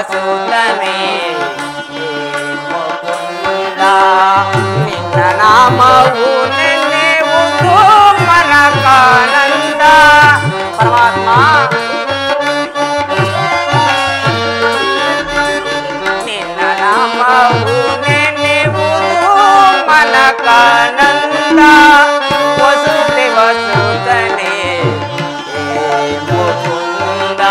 ಸುತನೇ ಮುಕುಂದ ನಿನ್ನ ನಾಮವು ನೆನೆಯುವುದು ಮನಕಾನಂದ ಪರಮಾತ್ಮ ನಿನ್ನ ನಾಮವು ನೆನೆಯುವುದು ಮನಕಾನಂದ ವಸುದೇವ ಸುತನೇ ಮುಕುಂದ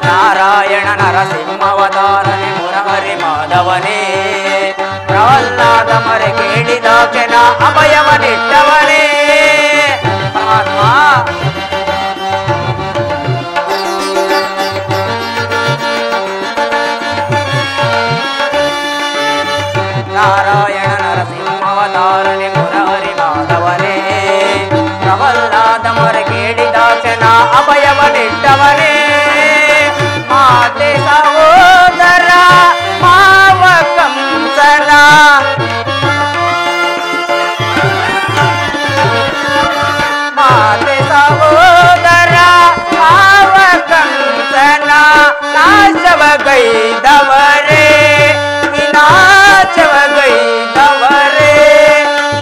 ನಾರಾಯಣ ನರಸಿಂಹವತಾರನೆ ಮುರಹರಿ ಮಾಧವನೇ ಪ್ರಹ್ಲಾದ ಮರೆ ಕೇಳಿದಾಕೆನ ಅಭಯವನಿಟ್ಟವನೇ ಪರಮಾತ್ಮ ನಾರಾಯಣ ನರಸಿಂಹವತಾರನೆ ಮುರಹರಿ ಮಾಧವನೇ ಪ್ರಹ್ಲಾದ ಮರೆ ಕೇಳಿದಾಕೆನ ಅಭಯವನಿಟ್ಟವನೇ ಮಾತೆ ಸಹೋದರ ಮಾವ ಕಂಸನ ಮಾತೆ ಸಹೋದರ ಮಾವ ಕಂಸನ ನಾಶವಗೈದವರೇ ವಿನಾಶವಗೈದವರೇ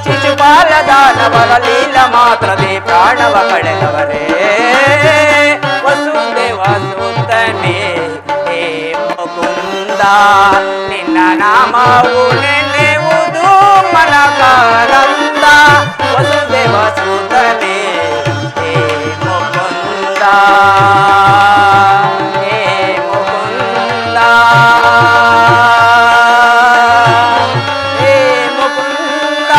ಶಿಶುಪಾಲ ದಾನವರ ಲೀಲ ಮಾತ್ರದೇ ಪ್ರಾಣವ ಕಳೆದವರೇ ವಸುದೇವ ಸುತನೇ ಹೇ ಮುಕುಂದ ನಿನ್ನ ನಾಮವು ನೆನೆಯುವುದು ಮನಕಾನಂದ ವಸುದೇವ ಸುತನೇ ಹೇ ಮುಕುಂದ ಹೇ ಮುಕುಂದ ಹೇ ಮುಕುಂದ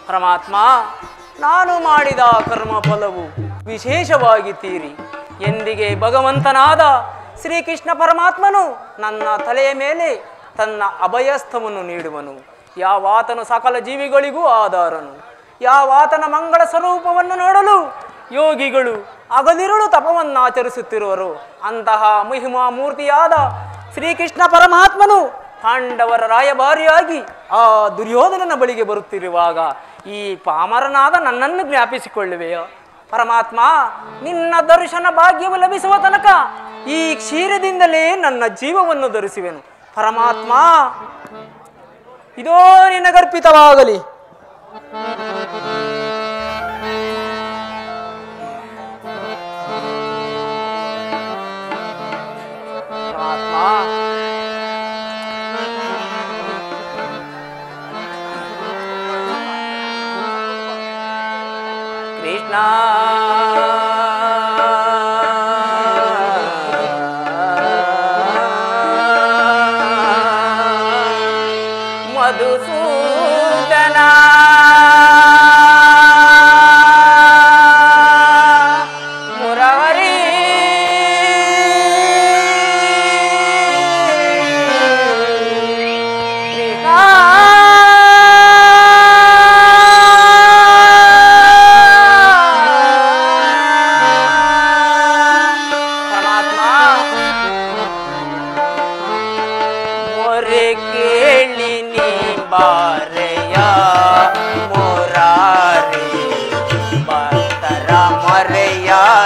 ಪರಮಾತ್ಮ ನಾನು ಮಾಡಿದ ಕರ್ಮ ಫಲವು ವಿಶೇಷವಾಗಿ ತೀರಿ ಎಂದಿಗೆ ಭಗವಂತನಾದ ಶ್ರೀಕೃಷ್ಣ ಪರಮಾತ್ಮನು ನನ್ನ ತಲೆಯ ಮೇಲೆ ತನ್ನ ಅಭಯಸ್ಥವನ್ನು ನೀಡುವನು ಯಾವಾತನು ಸಕಲ ಜೀವಿಗಳಿಗೂ ಆಧಾರನು ಯಾವಾತನ ಮಂಗಳ ಸ್ವರೂಪವನ್ನು ನೋಡಲು ಯೋಗಿಗಳು ಹಗಲಿರುಳು ತಪವನ್ನಾಚರಿಸುತ್ತಿರುವರು ಅಂತಹ ಮಹಿಮಾ ಮೂರ್ತಿಯಾದ ಶ್ರೀಕೃಷ್ಣ ಪರಮಾತ್ಮನು ಪಾಂಡವರ ರಾಯಭಾರಿಯಾಗಿ ಆ ದುರ್ಯೋಧನನ ಬಳಿಗೆ ಬರುತ್ತಿರುವಾಗ ಈ ಪಾಮರನಾದ ನನ್ನನ್ನು ಜ್ಞಾಪಿಸಿಕೊಳ್ಳುವೆಯೋ ಪರಮಾತ್ಮ ನಿನ್ನ ದರ್ಶನ ಭಾಗ್ಯವು ಲಭಿಸುವ ತನಕ ಈ ಕ್ಷೀರದಿಂದಲೇ ನನ್ನ ಜೀವವನ್ನು ಧರಿಸುವೆನು ಪರಮಾತ್ಮ ಇದೋ ನಿನಗರ್ಪಿತವಾಗಲಿ ಪರಮಾತ್ಮ ಕೃಷ್ಣ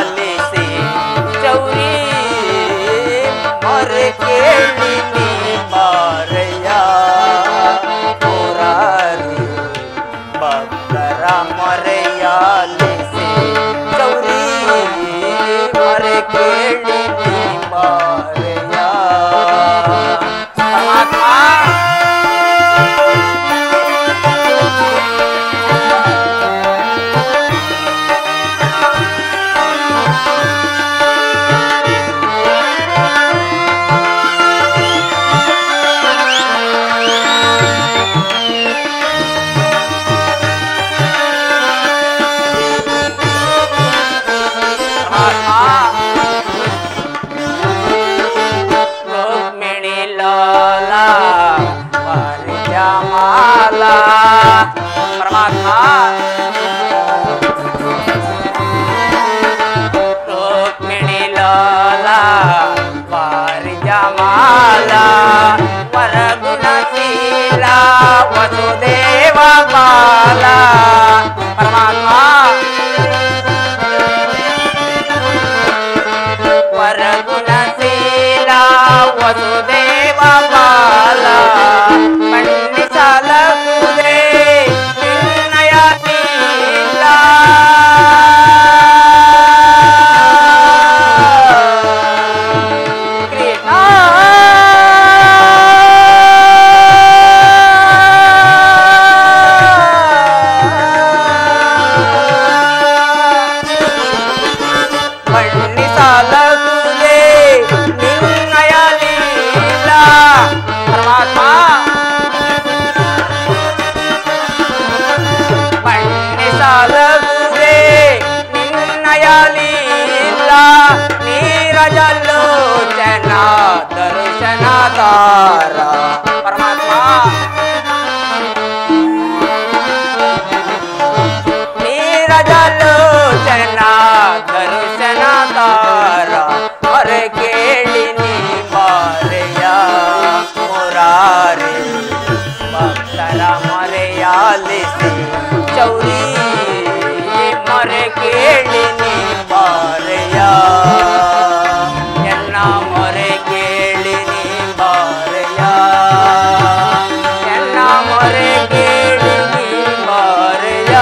ಮರೆಯಾಲಿಸಿ ಚೌರಿ ಮೊರೆ ಕೇಳಿ ನೀ ಬಾರಯ್ಯ ಮುರಾರಿ ಭಕ್ತರ ಮರೆಯಾಲಿಸಿ ಚೌರಿ ಮೊರೆ ಕೇಳಿ ನೀ ಬಾರಯ್ಯ ಪರಮಾತ್ಮ परमात्मा रुक्मिणी लाला पारिजामाला वरगुणशीला वसुदेव बाला परमात्मा वरगुणशीला वसुदेव बाला पंडिताल नीरजलोचना दर्शन तारा परमात्मा नीरजलोचना दर्शन तारा मोरे केಳಿ ನೀ ಬಾರಯ್ಯ ಮುರಾರಿ ಭಕ್ತರ ಮರೆಯಾಲಿಸಿ ಚೌರಿ ಮೊರೆ ಕೇಳಿ ನೀ ಬಾರಯ್ಯ ಎನ್ನ ಮೊರೆ ಕೇಳಿ ನೀ ಬಾರಯ್ಯ ಎನ್ನ ಮೊರೆ ಕೇಳಿ ನೀ ಬಾರಯ್ಯ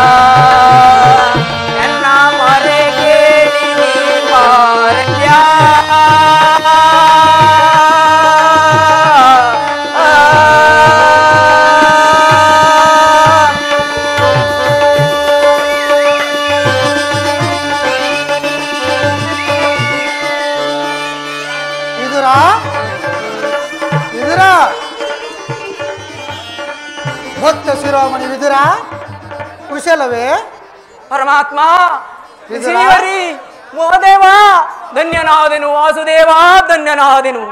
ಎನ್ನ ಮೊರೆ ಕೇಳಿ ನೀ ಬಾರಯ್ಯ ಭಕ್ತ ಶಿರೋಮಣಿ ವಿದುರ ಕುಶಲವೇ ಪರಮಾತ್ಮ ಶ್ರೀಹರಿ ಮೋದೇವ ಧನ್ಯನಾದೆನು ವಾಸುದೇವ ಧನ್ಯನಾದೆನು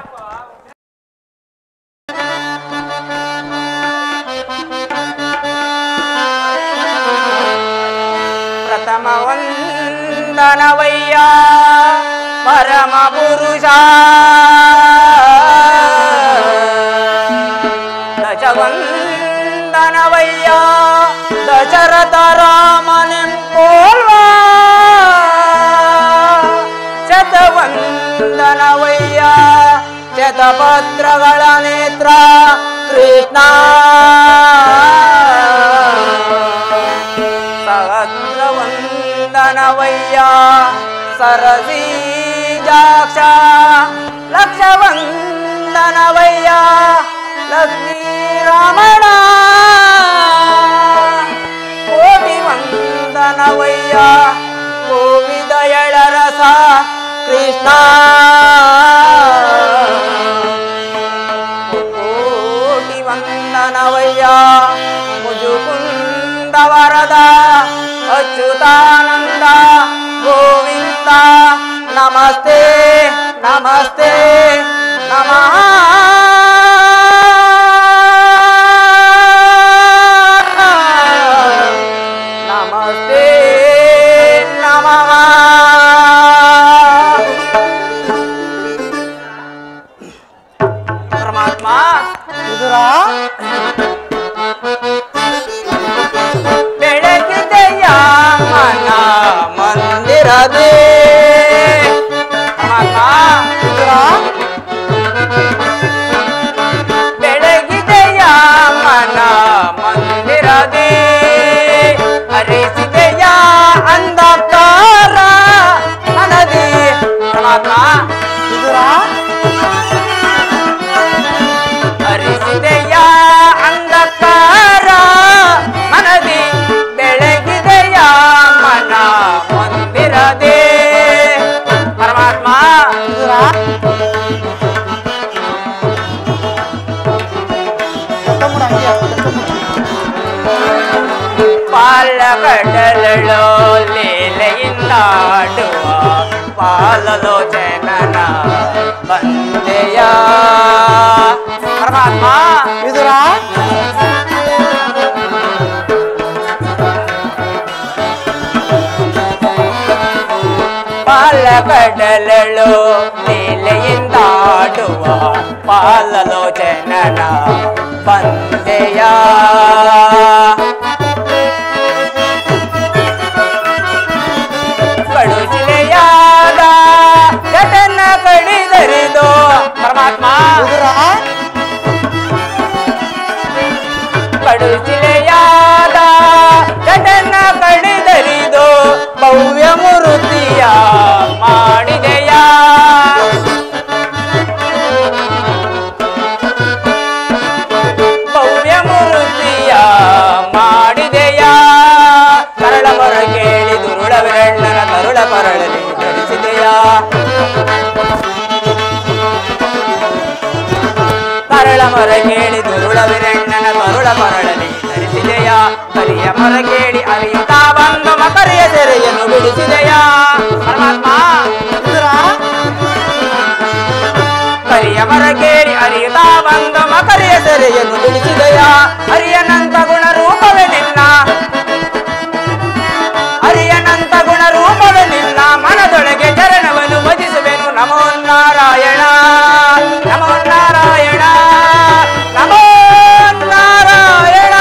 ಪ್ರಥಮ ವಂದನವಯ್ಯ ಪರಮ ಪುರುಷ ದಶವಂದನವಯ್ಯ ದಶರಥ ರಾಮನೆಂಪೋಲ್ವಾ ಶತವಂದನವಯ್ಯ ಶತಪತ್ರಗಳ ನೇತ್ರ ಕೃಷ್ಣ ಸಹಸ್ರವಂದನವಯ್ಯ ಸರಸೀಜಾಕ್ಷ ಲಕ್ಷವಂದನವಯ್ಯ ಲಕ್ಷ್ಮೀ ರಮಣ ಕೋಟಿ ವಂದನವಯ್ಯ ಗೋವಿದ ಎಳರಸ ಕೃಷ್ಣ ಕೋಟಿ ವಂದನವಯ್ಯ ಮುಜುಕುಂದ ವರದ ಅಚ್ಯುತಾನಂದ ಗೋವಿಂದ ನಮಸ್ತೆ ನಮಸ್ತೆ ನಮಃ ನಮಸ್ತೆ ನಮಃ ಪರಮಾತ್ಮ ವಿದುರ ಬೆಳಗಿದೆಯ ಮನ ಮಂದಿರದೇ ವಿದುರ ತಮ್ಮಡ ಪಾಲಕಡಲೋ ಲೀಲೆಯಿಂದಾಡುವ ಪಾಲಲೋಚನನ ಬಂದೆಯ ಪರಮಾತ್ಮ ವಿದುರ ಪಾಲಕಡಲೋ ಲೀಲೆಯಿಂದಾಡುವ ಪಾಲಲೋಚನನ ಬಂದೆಯ ಕಡುಚಿಲೆಯಾದ ಜಟನ ಕಡಿದರಿದು ಪರಮಾತ್ಮ ಕಡುಚಿಲೆಯಾದ ಜಟನ ಕಡಿದರಿದು ಭವ್ಯ ಮೂರ್ತಿಯ ಮಾಡಿದೆಯ ಭವ್ಯ ಮೂರ್ತಿಯ ಮಾಡಿದೆಯ ಕರಳ ಮರ ಕೇಳಿ ದುರುಳವೆರಣ್ಣನ ಕರುಳ ಪರಳಲಿ ಧರಿಸಿದೆಯ ಕರಳ ಮರ ಕೇಳಿ ದುರುಳವೆರಣ್ಣನ ಕರುಳ ಪರಳಲಿ ಧರಿಸಿದೆಯ ಕರಿಯ ಮರ ಕೇಳಿ ಅರಿಯುತ್ತಾ ಬಂದು ಮಕರಿಯ ಸೆರೆಯನ್ನು ಬಿಡಿಸಿದೆಯ ಪರಮಾತ್ಮ ಕರಿಯ ಮರ ಕೇಳಿ ಅರಿಯುತ್ತಾ ಬಂದು ಮಕರಿಯ ಸೆರೆಯನ್ನು ಬಿಡಿಸಿದೆಯ ಹರಿಯನಂತ ಗುಣ ರೂಪವೇ ನಿನ್ನ ಹರಿಯನಂತ ಗುಣ ರೂಪವೇ ನಿನ್ನ ಮನದೊಳಗೆ ಚರಣವನ್ನು ಭಜಿಸುವೆನು ನಮೋ ನಾರಾಯಣ ನಮೋ ನಾರಾಯಣ ನಮೋ ನಾರಾಯಣ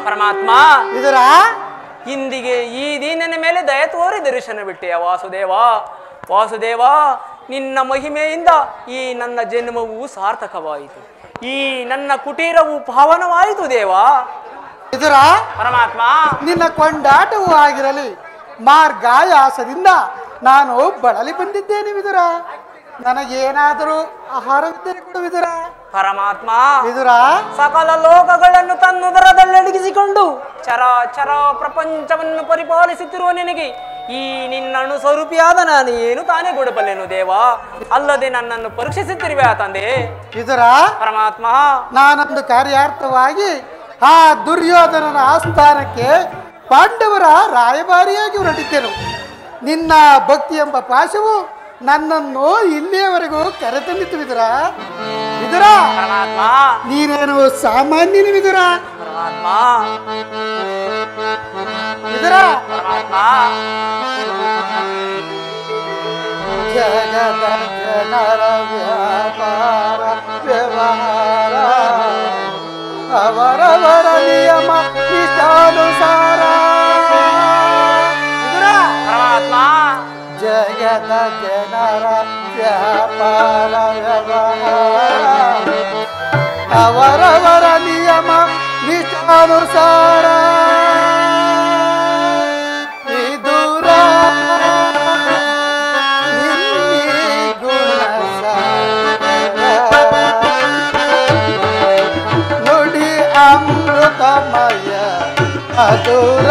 ಪರಮಾತ್ಮ ವಿದುರ ಇಂದಿಗೆ ಈ ದೀನನ ಮೇಲೆ ದಯ ತೋರಿ ದರ್ಶನ ಬಿಟ್ಟೆಯ ವಾಸುದೇವ ವಾಸುದೇವ ನಿನ್ನ ಮಹಿಮೆಯಿಂದ ಈ ನನ್ನ ಜನ್ಮವು ಸಾರ್ಥಕವಾಯಿತು ಈ ನನ್ನ ಕುಟೀರವು ಪಾವನವಾಯಿತು ದೇವಾ ವಿದುರ ಪರಮಾತ್ಮ ನಿನ್ನ ಕೊಂಡಾಟವೂ ಆಗಿರಲಿ ಮಾರ್ಗಾಯಾಸದಿಂದ ನಾನು ಬಳಲಿ ಬಂದಿದ್ದೇನೆ ವಿದುರ ನನಗೇನಾದರೂ ಆಹಾರವಿದ್ದರೆ ಕೊಡು ವಿದುರ ಪರಮಾತ್ಮ ವಿದುರ ಸಕಲ ಲೋಕಗಳನ್ನು ತನ್ನುದರದಲ್ಲಡಗಿಸಿಕೊಂಡು ಚರಾಚರ ಪ್ರಪಂಚವನ್ನು ಪರಿಪಾಲಿಸುತ್ತಿರುವ ನಿನಗೆ ಈ ನಿನ್ನ ಅನುಸ್ವರೂಪಿಯಾದ ನಾನು ಏನು ತಾನೇ ಕೊಡಬಲ್ಲೆನು ದೇವಾ ಅಲ್ಲದೆ ನನ್ನನ್ನು ಪರೀಕ್ಷಿಸುತ್ತಿರುವೆ ತಂದೆ ವಿದುರ ಪರಮಾತ್ಮ ನಾನೊಂದು ಕಾರ್ಯಾರ್ಥವಾಗಿ ಆ ದುರ್ಯೋಧನನ ಆಸ್ಥಾನಕ್ಕೆ ಪಾಂಡವರ ರಾಯಭಾರಿಯಾಗಿ ಹೊರಟಿದ್ದೆನು ನಿನ್ನ ಭಕ್ತಿ ಎಂಬ ಪಾಶವು ನನ್ನನ್ನು ಇಲ್ಲಿಯವರೆಗೂ ಕರೆತಂದಿತ್ತು ವಿದುರ ವಿದುರ ಪರಮಾತ್ಮ ನೀನೇನು ಸಾಮಾನ್ಯನ ವಿದುರ ಪರಮಾತ್ಮ ವಿದುರ ಪರಮಾತ್ಮ ಜಗದ ಜನರ ವ್ಯಾಪಾರ ವ್ಯವಹಾರ ಅವರವರ ನಿಯಮ ಇಷ್ಟಾನುಸಾರ ವಿದುರ ಪರಮಾತ್ಮ ಜಗದ ಜನರ ವ್ಯಾಪಾರ ವ್ಯವಹಾರ ಅವರವರ ನಿಯಮ ನಿಷ್ಠಾನುಸಾರ ವಿದುರ ನುಡಿ ಅಮೃತಮಯ ಮಧುರ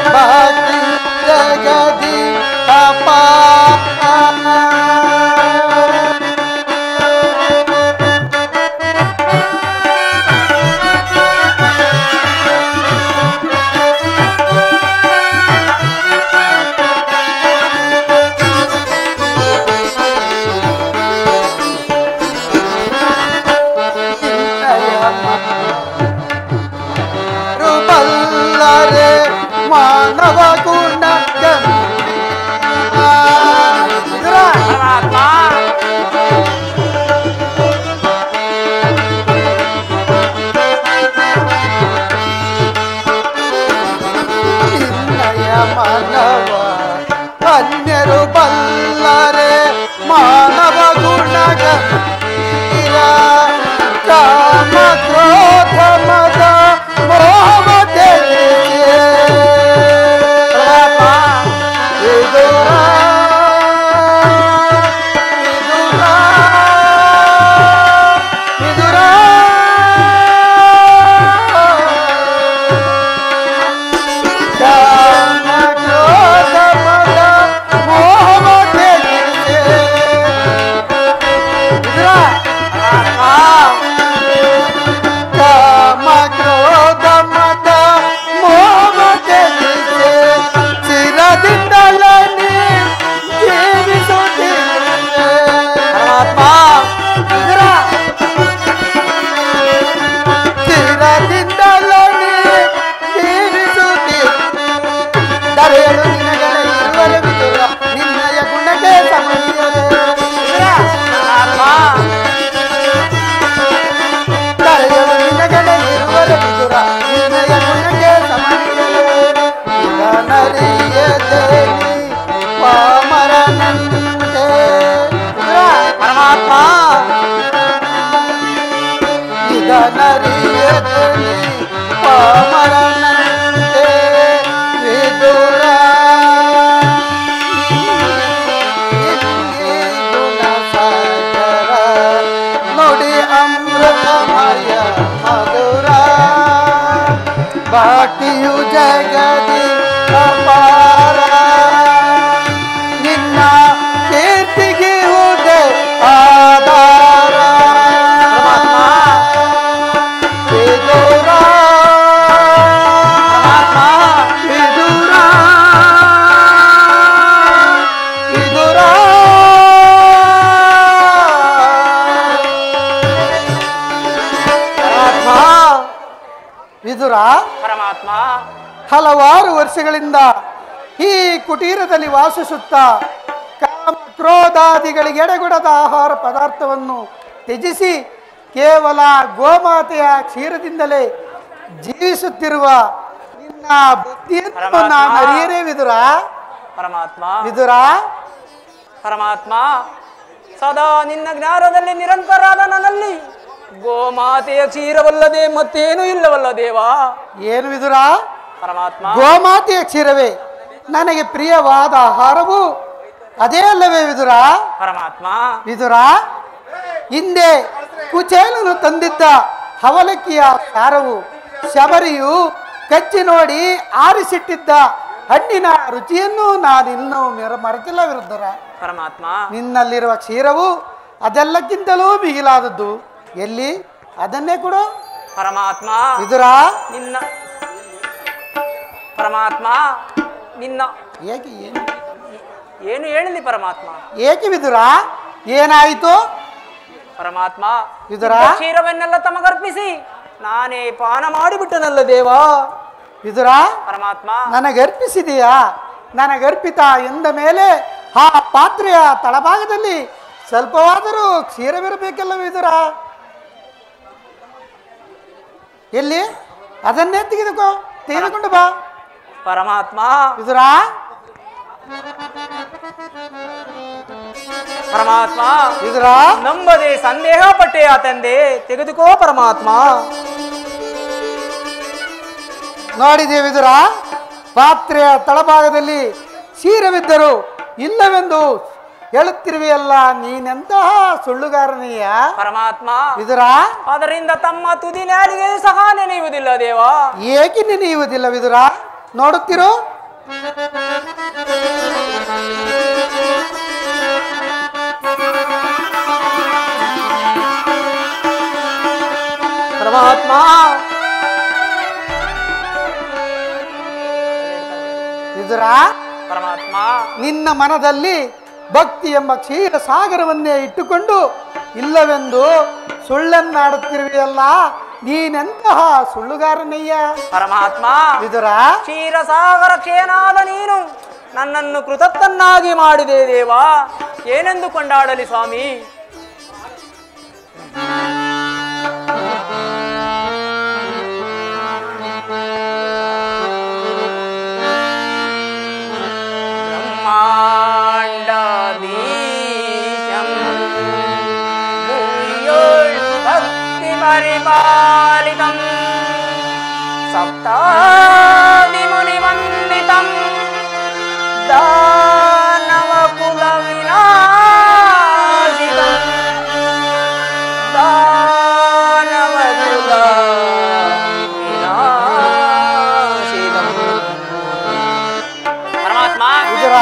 ಭಕ್ತಿ ಜಗದಿ ರುಬಲ್ಲರೆ ಮಾನವ ಗುಣ ಪರಮಾತ್ಮ ನಿನ್ನಯ ಮಾನವ ಅನ್ಯರು ಬಲ್ಲರೆ ಮಾನವ ಗುಣ ಕಾಮ ಕ್ರೋಧ ಮದ ಮೋಹ ಇದನರಿಯದಲ್ಲಿ ಪಾಮರನಂತೆ ವಿದುರ ಗುಣಸಾಗರ ನುಡಿ ಅಮೃತಮಯ ಮಧುರ ಬಾಟಿಯು ಜಗದಿ ಅಪಾರ ನಿನ್ನ ಕೀರ್ತಿಗೆ ಹುದೆ ಆಧಾರ ವಿದುರ ವಿದುರ ವಿದುರ ವಿದುರ ಪರಮಾತ್ಮ ಹಲವಾರು ವರ್ಷಗಳಿಂದ ಈ ಕುಟೀರದಲ್ಲಿ ವಾಸಿಸುತ್ತಾ ಕಾಮ ಕ್ರೋಧಾದಿಗಳಿಗೆ ಎಡೆಗೊಡದ ಆಹಾರ ಪದಾರ್ಥವನ್ನು ತ್ಯಜಿಸಿ ಕೇವಲ ಗೋಮಾತೆಯ ಕ್ಷೀರದಿಂದಲೇ ಜೀವಿಸುತ್ತಿರುವ ನಿನ್ನ ಭಕ್ತಿಯನ್ನು ನಾನು ಅರಿಯರೇ ವಿದುರ ಪರಮಾತ್ಮ ವಿದುರ ಪರಮಾತ್ಮ ಸದಾ ನಿನ್ನ ಜ್ಞಾನದಲ್ಲಿ ನಿರಂತರಾದ ನನ್ನಲ್ಲಿ ಗೋಮಾತೆಯ ಕ್ಷೀರವಲ್ಲದೆ ಮತ್ತೇನು ಇಲ್ಲವಲ್ಲ ದೇವಾ. ಏನು ವಿದುರ? ಪರಮಾತ್ಮ ಗೋಮಾತೆಯ ಕ್ಷೀರವೇ ನನಗೆ ಪ್ರಿಯವಾದ ಆಹಾರವು ಅದೇ ಅಲ್ಲವೇ ವಿದುರ? ಪರಮಾತ್ಮ ವಿದುರ, ಹಿಂದೆ ಕುಚೇಲನು ತಂದಿದ್ದ ಹವಲಕ್ಕಿಯ ಸಾರವು ಶಬರಿಯು ಕಚ್ಚಿ ನೋಡಿ ಆರಿಸಿಟ್ಟಿದ್ದ ಹಣ್ಣಿನ ರುಚಿಯನ್ನು ನಾನಿನ್ನೂ ಮರೆತಿಲ್ಲ ವಿರುದ್ಧರ. ಪರಮಾತ್ಮ ನಿನ್ನಲ್ಲಿರುವ ಕ್ಷೀರವು ಅದೆಲ್ಲಕ್ಕಿಂತಲೂ ಮಿಗಿಲಾದದ್ದು. ಎಲ್ಲಿ? ಅದನ್ನೇ ಕೊಡು ಪರಮಾತ್ಮ. ವಿದುರ ನಿನ್ನ ಪರಮಾತ್ಮ ನಿನ್ನ ಏಕೆ ಏನು ಹೇಳಿಲಿ ಪರಮಾತ್ಮ? ಏಕೆ ವಿದುರ? ಏನಾಯಿತು ಪರಮಾತ್ಮ? ವಿದುರ ಕ್ಷೀರವನ್ನೆಲ್ಲ ತಮಗರ್ಪಿಸಿ ನಾನೇ ಪಾನ ಮಾಡಿಬಿಟ್ಟನಲ್ಲ ದೇವಾ. ವಿದುರ ಪರಮಾತ್ಮ ನನಗರ್ಪಿಸಿದೆಯಾ? ನನಗರ್ಪಿತ ಎಂದ ಮೇಲೆ ಆ ಪಾತ್ರೆಯ ತಳಭಾಗದಲ್ಲಿ ಸ್ವಲ್ಪವಾದರೂ ಕ್ಷೀರವಿರಬೇಕಲ್ಲ ವಿದುರ. ಎಲ್ಲಿ? ಅದನ್ನೇ ತೆಗೆದುಕೊಂಡು ಬಾ ಪರಮಾತ್ಮ. ವಿದುರ ಪರಮಾತ್ಮ ವಿದುರ ನಂಬದೆ ಸಂದೇಹ ಪಟ್ಟೆ ಆ ತಂದೆ, ತೆಗೆದುಕೋ ಪರಮಾತ್ಮ. ನೋಡಿದೆ ವಿದುರ, ಪಾತ್ರೆಯ ತಳಭಾಗದಲ್ಲಿ ಕ್ಷೀರವಿದ್ದರು ಇಲ್ಲವೆಂದು ಹೇಳುತ್ತಿರುವೆಯಲ್ಲ, ನೀನೆಂತಹ ಸುಳ್ಳುಗಾರನೀಯ ಪರಮಾತ್ಮ. ವಿದುರ ಅದರಿಂದ ತಮ್ಮ ತುದಿ ನಾಲಿಗೆ ಸಹ ನೆನೆಯುವುದಿಲ್ಲ ದೇವಾ. ಏಕೆ ನೆನೆಯುವುದಿಲ್ಲ ವಿದುರ? ನೋಡುತ್ತಿರು. ಪರಮಾತ್ಮ ವಿದುರ ಪರಮಾತ್ಮ ನಿನ್ನ ಮನದಲ್ಲಿ ಭಕ್ತಿ ಎಂಬ ಕ್ಷೀರ ಸಾಗರವನ್ನೇ ಇಟ್ಟುಕೊಂಡು ಇಲ್ಲವೆಂದು ಸುಳ್ಳನ್ನಾಡುತ್ತಿರುವೆಯಲ್ಲ, ನೀನೆಂತಹ ಸುಳ್ಳುಗಾರನಯ್ಯ. ಪರಮಾತ್ಮ ವಿದುರ ಕ್ಷೀರಸಾಗರ ಕ್ಷೇನಾದ ನೀನು ನನ್ನನ್ನು ಕೃತಜ್ಞನಾಗಿ ಮಾಡಿದೆ ದೇವಾ. ಏನೆಂದು ಕೊಂಡಾಡಲಿ ಸ್ವಾಮಿ? ಪರಿಪಾಲಿತಂ ಸಪ್ತಾದಿ ಮುನಿವಂದಿತಂ ದಾನವ ಕುಲ ವಿನಾಶಿತಂ ದಾನವ ಕುಲ ವಿನಾಶಿತಂ. ಪರಮಾತ್ಮ ವಿದುರ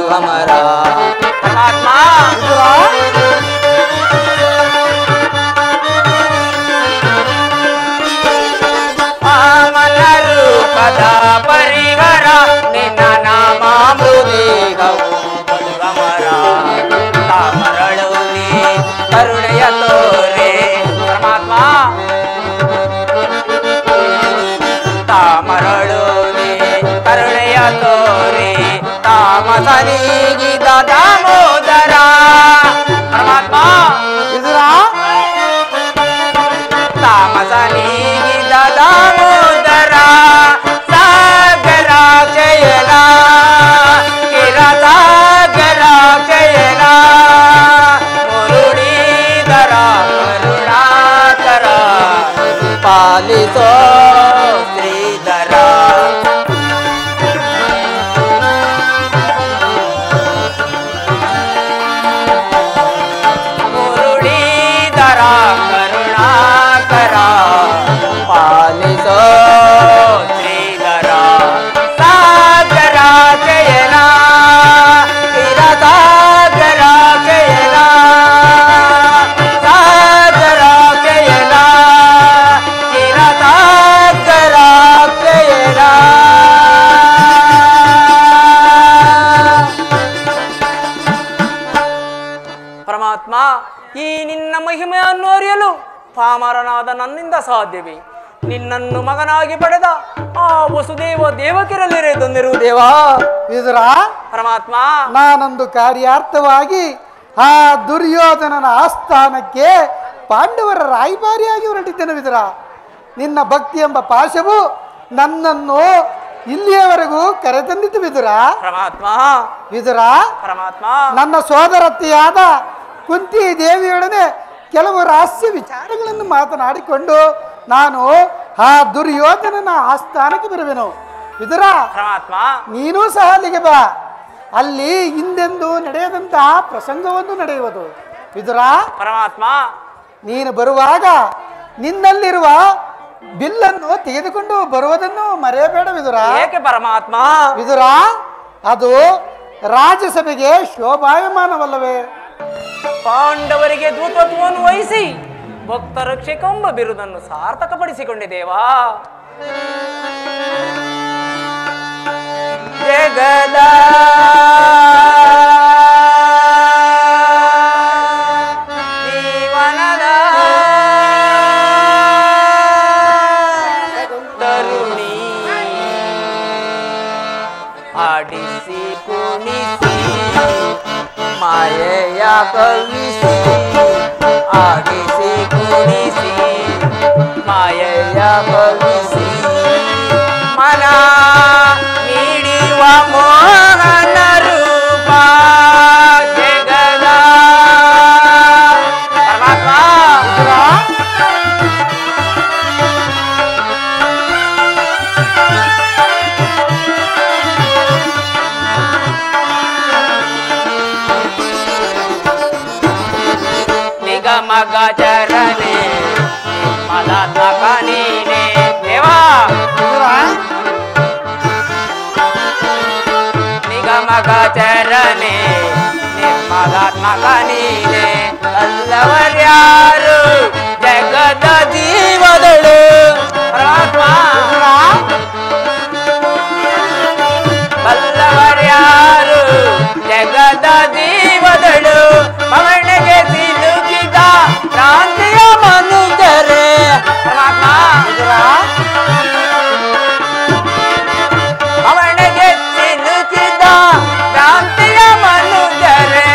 ಅಮರ ಪರಮಾತ್ಮ ಆಮನ ರೂಪದ ಪರಿಹರ ನಿನ್ನ ನಾಮಾಮೃದೇಹವು ಅಮರ ತಾಮರಳು ನೀ ಕರುಣೆಯ ತೋರೆ ಪರಮಾತ್ಮ ತಾಮರಳು ನೀ ಕರುಣೆಯ ತೋರೆ ತಾಮಸನಿಗಿದ ದಾಮೋದರ ಪರಮಾತ್ಮ ತಾಮಸನಿಗಿದ ದಾಮೋದರ ಸಾಗರ ಜಯನ ಕಿರಸಾಗರ ಜಯನ ಮುರುಳೀಧರ ಕರುಣಾಕರ ಪಾಲಿಸೋ ಶ್ರೀಧರ ಮುರುಳೀಧರ ಕರುಣಾಕರ ಪಾಲಿಸೋ ಶ್ರೀಧರ ಸಾಗರ ಜಯನ ಕ್ಷೀರಸಾಗರ ಜಯನ ಸಾಗರ ಜಯನ ಕ್ಷೀರಸಾಗರ ಜಯನ ಪರಮಾತ್ಮ ಈ ನಿನ್ನ ಮಹಿಮೆಯನ್ನು ಅರಿಯಲು ಪಾಮರನಾದ ನನ್ನಿಂದ ಸಾಧ್ಯವೇ? ನಿನ್ನನ್ನು ಮಗನಾಗಿ ಪಡೆದ ಆ ವಸುದೇವ ದೇವಕಿರಲ್ಲಿರೇ ತಂದಿರು ದೇವಾ ವಿದುರ ಪರಮಾತ್ಮ. ನಾನೊಂದು ಕಾರ್ಯಾರ್ಥವಾಗಿ ಆ ದುರ್ಯೋಧನನ ಆಸ್ಥಾನಕ್ಕೆ ಪಾಂಡವರ ರಾಯಭಾರಿಯಾಗಿ ಹೊರಟಿದ್ದೇನೆ ವಿದುರ. ನಿನ್ನ ಭಕ್ತಿ ಎಂಬ ಪಾಶವು ನನ್ನನ್ನು ಇಲ್ಲಿಯವರೆಗೂ ಕರೆತಂದಿತು ವಿದುರ. ಪರಮಾತ್ಮ ವಿದುರ ಪರಮಾತ್ಮ ನನ್ನ ಸೋದರತ್ತೆಯಾದ ಕುಂತಿ ದೇವಿಯೊಡನೆ ಕೆಲವು ರಹಸ್ಯ ವಿಚಾರಗಳನ್ನು ಮಾತನಾಡಿಕೊಂಡು ನಾನು ಆ ದುರ್ಯೋಧನನ ಆಸ್ಥಾನಕ್ಕೆ ಬರುವೆನು ವಿದುರ. ಪರಮಾತ್ಮ ನೀನೂ ಸಹ ಅಲ್ಲಿಗೆ ಬಾ. ಅಲ್ಲಿ ಹಿಂದೆಂದು ನಡೆಯದಂತಹ ಪ್ರಸಂಗವೊಂದು ನಡೆಯುವುದು ವಿದುರ. ಪರಮಾತ್ಮ ನೀನು ಬರುವಾಗ ನಿನ್ನಲ್ಲಿರುವ ಬಿಲ್ಲನ್ನು ತೆಗೆದುಕೊಂಡು ಬರುವುದನ್ನು ಮರೆಯಬೇಡ ವಿದುರ. ಏಕೆ ಪರಮಾತ್ಮ? ವಿದುರ, ಅದು ರಾಜ್ಯಸಭೆಗೆ ಶೋಭಾಯಮಾನವಲ್ಲವೇ? ಪಾಂಡವರಿಗೆ ದೂತತ್ವವನ್ನು ವಹಿಸಿ ಭಕ್ತ ರಕ್ಷೆಕೆಂಬ ಬಿರುದನ್ನು ಸಾರ್ಥಕಪಡಿಸಿಕೊಂಡಿದ್ದೇವಾ? ಜಗದ ಜೀವನದ ತರುಣಿ ಆಡಿಸಿ ಕುಣಿಸಿ ಮಾಯೆಯ ಕವಿಸಿ ಆಡಿಸಿ ಕುಣಿಸಿ ಮಾಯೆಯ ಕವಿಸಿ ಮನ ನೀಡುವ ಮೋಹನ ರೂಪ ಜಗದ ಪರಮಾತ್ಮ. ನಿಗಮಗ ಚರನೆ ಮಲಾತ್ಮಕ ನೀನೆ ದೇವಾ ನಿಗಮಗ ಚರನೆ ನಿರ್ಮಲಾತ್ಮಕ ನೀನೆ ಅಲ್ಲವರ್ಯಾರು ಜಗದ ಜೀವದಳು ಪರಮಾತ್ಮ. ಬಲ್ಲವರ್ಯಾರು ಜಗದ ಜೀವದಳು ಪವಣಗೆ ಸಿಲುಕಿದ ಕ್ರಾಂತಿಯ ಮನುಜರೇ ಪರಮಾತ್ಮ. ಪವಣಗೆ ಸಿಲುಕಿದ ಕ್ರಾಂತಿಯ ಮನುಜರೇ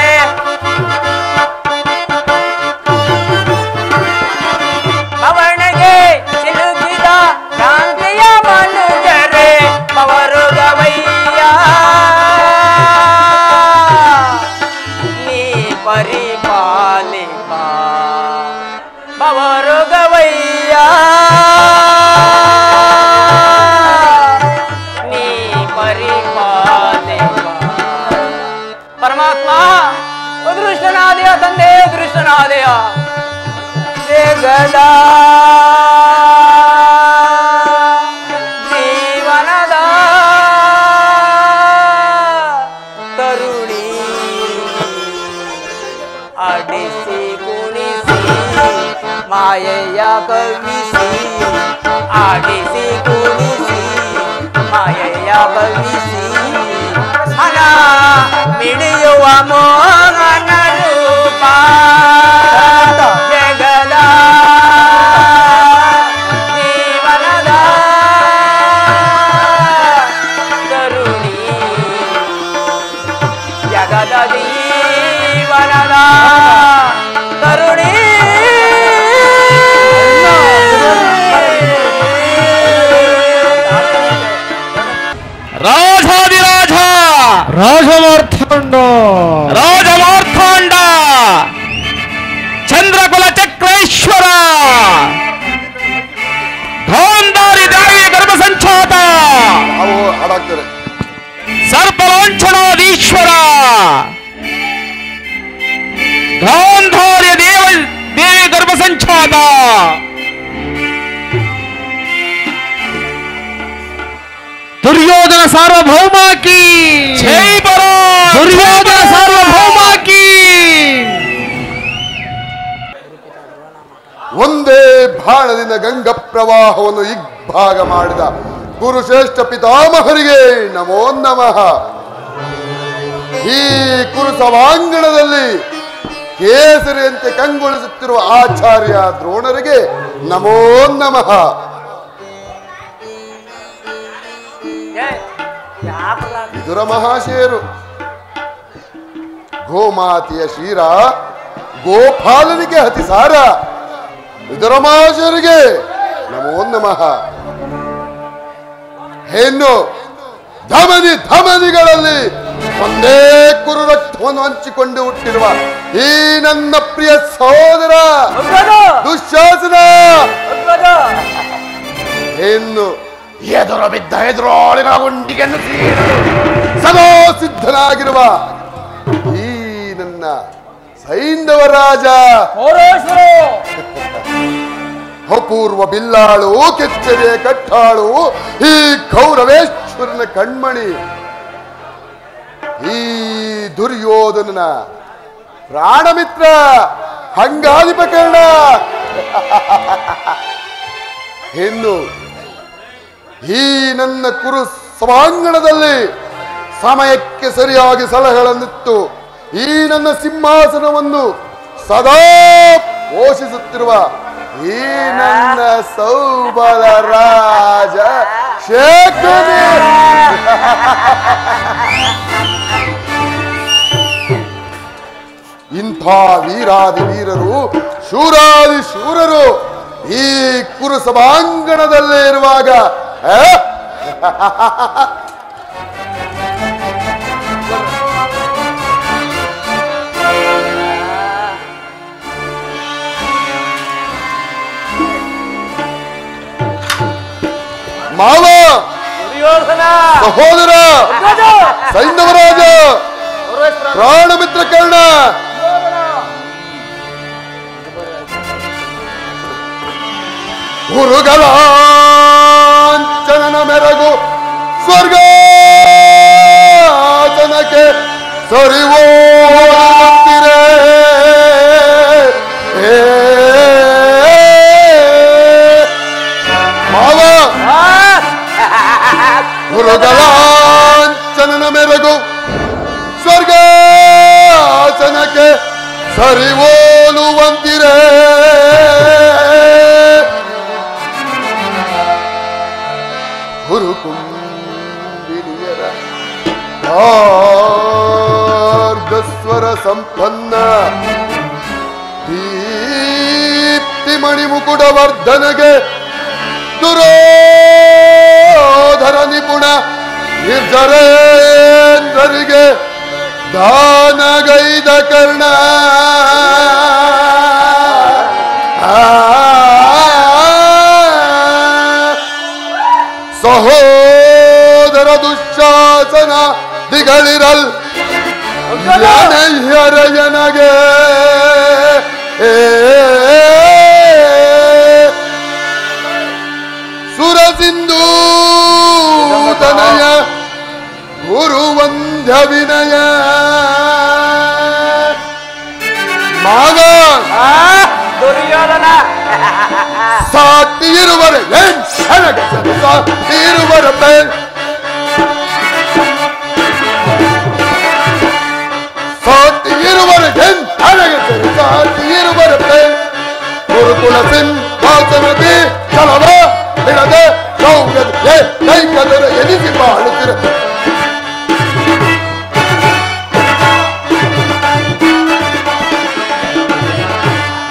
ಪವಣಗೆ ಸಿಲುಕಿದ ಕ್ರಾಂತಿಯ ಮನುಜರೇ ಪವರು ಗವಯ್ಯ ನೀ ಪರಿಪಾಲಿಪ ಪವರು ಗವಯ್ಯ ನೀ ಪರಿಪಾಲಿಪ ಪರಮಾತ್ಮ. ಅದೃಷ್ಟನಾದೆಯ ತಂದೆ ಅದೃಷ್ಟನಾದೆಯ ಜಗದ ಜೀವನದ ತರುಣ ಮಾಯೆಯ ಕವಿಸಿ ಆಗಿಸಿ ಕುಣಿಸಿ ಮಾಯೆಯ ಕವಿಸಿ ಮನ ಮಿಡಿಯುವ ಮೋಹನ ರೂಪ ಜಗದ ಜೀವನದ ತರುಣಿ ಜಗದ ಜೀವನದ ತರುಣಿ ರಾಜಾದಿರಾಜ ರಾಜಮಾರ್ಥಾಂಡ ರಾಜಮಾರ್ಥಾಂಡ ಚಂದ್ರಕುಲ ಚಕ್ರೇಶ್ವರ ಗಾಂಧಾರಿ ದೇವಿ ಗರ್ಭಸಂಚಾತ ಹಾಡಾಗ್ತಾರೆ ಸರ್ಪಲಾಂಛನಾದೀಶ್ವರ ಗಾಂಧಾರ್ಯ ದೇವಿ ಗರ್ಭಸಂಚಾತ ದುರ್ಯೋಧನ ಸಾರ್ವಭೌಮಾಕಿ ಜೈ ಬರೋ ದುರ್ಯೋಧನ ಸಾರ್ವಭೌಮಾಕಿ ಒಂದೇ ಬಾಣದಿಂದ ಗಂಗ ಪ್ರವಾಹವನ್ನು ಇಗ್ಭಾಗ ಮಾಡಿದ ಕುರುಶ್ರೇಷ್ಠ ಪಿತಾಮಹರಿಗೆ ನಮೋ ನಮಃ. ಈ ಕುರು ಸಭಾಂಗಣದಲ್ಲಿ ಕೇಸರಿಯಂತೆ ಕಂಗೊಳಿಸುತ್ತಿರುವ ಆಚಾರ್ಯ ದ್ರೋಣರಿಗೆ ನಮೋ ನಮಃ. ವಿದುರ ಮಹಾಶಯರು ಗೋಮಾತೆಯ ಕ್ಷೀರ ಗೋಪಾಲನಿಗೆ ಅತಿಸಾರ. ವಿದುರ ಮಹಾಶಯರಿಗೆ ನಮೋ ನಮಃ. ಹೆಣ್ಣು ಧಮನಿ ಧಮನಿಗಳಲ್ಲಿ ಒಂದೇ ಕುರು ರಕ್ತವನ್ನು ಹಂಚಿಕೊಂಡು ಹುಟ್ಟಿರುವ ಈ ನನ್ನ ಪ್ರಿಯ ಸಹೋದರ ದುಶ್ಯಾಸನ ಹೆಣ್ಣು ಎದುರು ಬಿದ್ದ ಎದುರೋಳಿಗಳ ಗುಂಡಿಗೆಯನ್ನು ತೀರಲು ಸದಾ ಸಿದ್ಧನಾಗಿರುವ ಈ ನನ್ನ ಸೈಂಧವ ರಾಜ ಅಪೂರ್ವ ಬಿಲ್ಲಾಳು ಕೆಚ್ಚರಿಯ ಕಟ್ಟಾಳು ಈ ಕೌರವೇಶ್ವರನ ಕಣ್ಮಣಿ ಈ ದುರ್ಯೋಧನನ ಪ್ರಾಣಮಿತ್ರ ಹಂಗಾಧಿಪಕರಣ ಇನ್ನು ಈ ನನ್ನ ಕುರು ಸಭಾಂಗಣದಲ್ಲಿ ಸಮಯಕ್ಕೆ ಸರಿಯಾಗಿ ಸಲಹೆಗಳನ್ನಿತ್ತು ಈ ನನ್ನ ಸಿಂಹಾಸನವನ್ನು ಸದಾ ಪೋಷಿಸುತ್ತಿರುವ ಈ ನನ್ನ ಸೌಬಲ ರಾಜ ಶೇಖನೆ ಇಂಥ ವೀರಾದಿ ವೀರರು ಶೂರಾದಿ ಶೂರರು ಈ ಕುರು ಸಭಾಂಗಣದಲ್ಲೇ ಇರುವಾಗ ಮಾವ ಸಹೋದರ ಸೈಂಧವರಾಜ ಪ್ರಾಣಮಿತ್ರ ಕರ್ಣ ಗುರುಗಳಾಂಚನನ ಮೆರಗು ಸ್ವರ್ಗಾಸನಕ್ಕೆ ಸರಿವೋತ್ತಿರೆ ಮಾವ ಗುರುಗಳಾಂಚನನ ಮೆರಗು ಸ್ವರ್ಗಾಸನಕ್ಕೆ ಸರಿವೋಲುವಂತಿರೆ ಗುರುಕುಂಬಿನಿಯರ ಸ್ವರ ಸಂಪನ್ನ ದೀಪ್ತಿ ಮಣಿಮುಕುಡ ವರ್ಧನೆಗೆ ದುರೋಧರ ನಿಪುಣ ನಿರ್ಜರೇಂದ್ರರಿಗೆ ದಾನಗೈದ ಕರ್ಣ ಸಹೋದರ ದುಶ್ಯಾಸನ ದಿಗಳಿರಲ್ ಯನಗೆ ಸುರಸಿಂಧೂ ತನಯ ಗುರುವಂದ್ಯ ವಿನಯ ಮಾವ ದುರ್ಯೋಧನ ಸಾಟಿ ಇರುವರೆ ಸಾಟಿ ಇರುವರೆ ಸಾಟಿ ಇರುವರೆ ಸಾಟಿ ಇರುವರೆ ಗುರುಕುಲ ಸಿಂಹಾಸನದಿ ಚಲವ ಬಿಡದೆ ಕೈಕದರ ಎನಿಸಿ ಬಾಳುತ್ತಿರ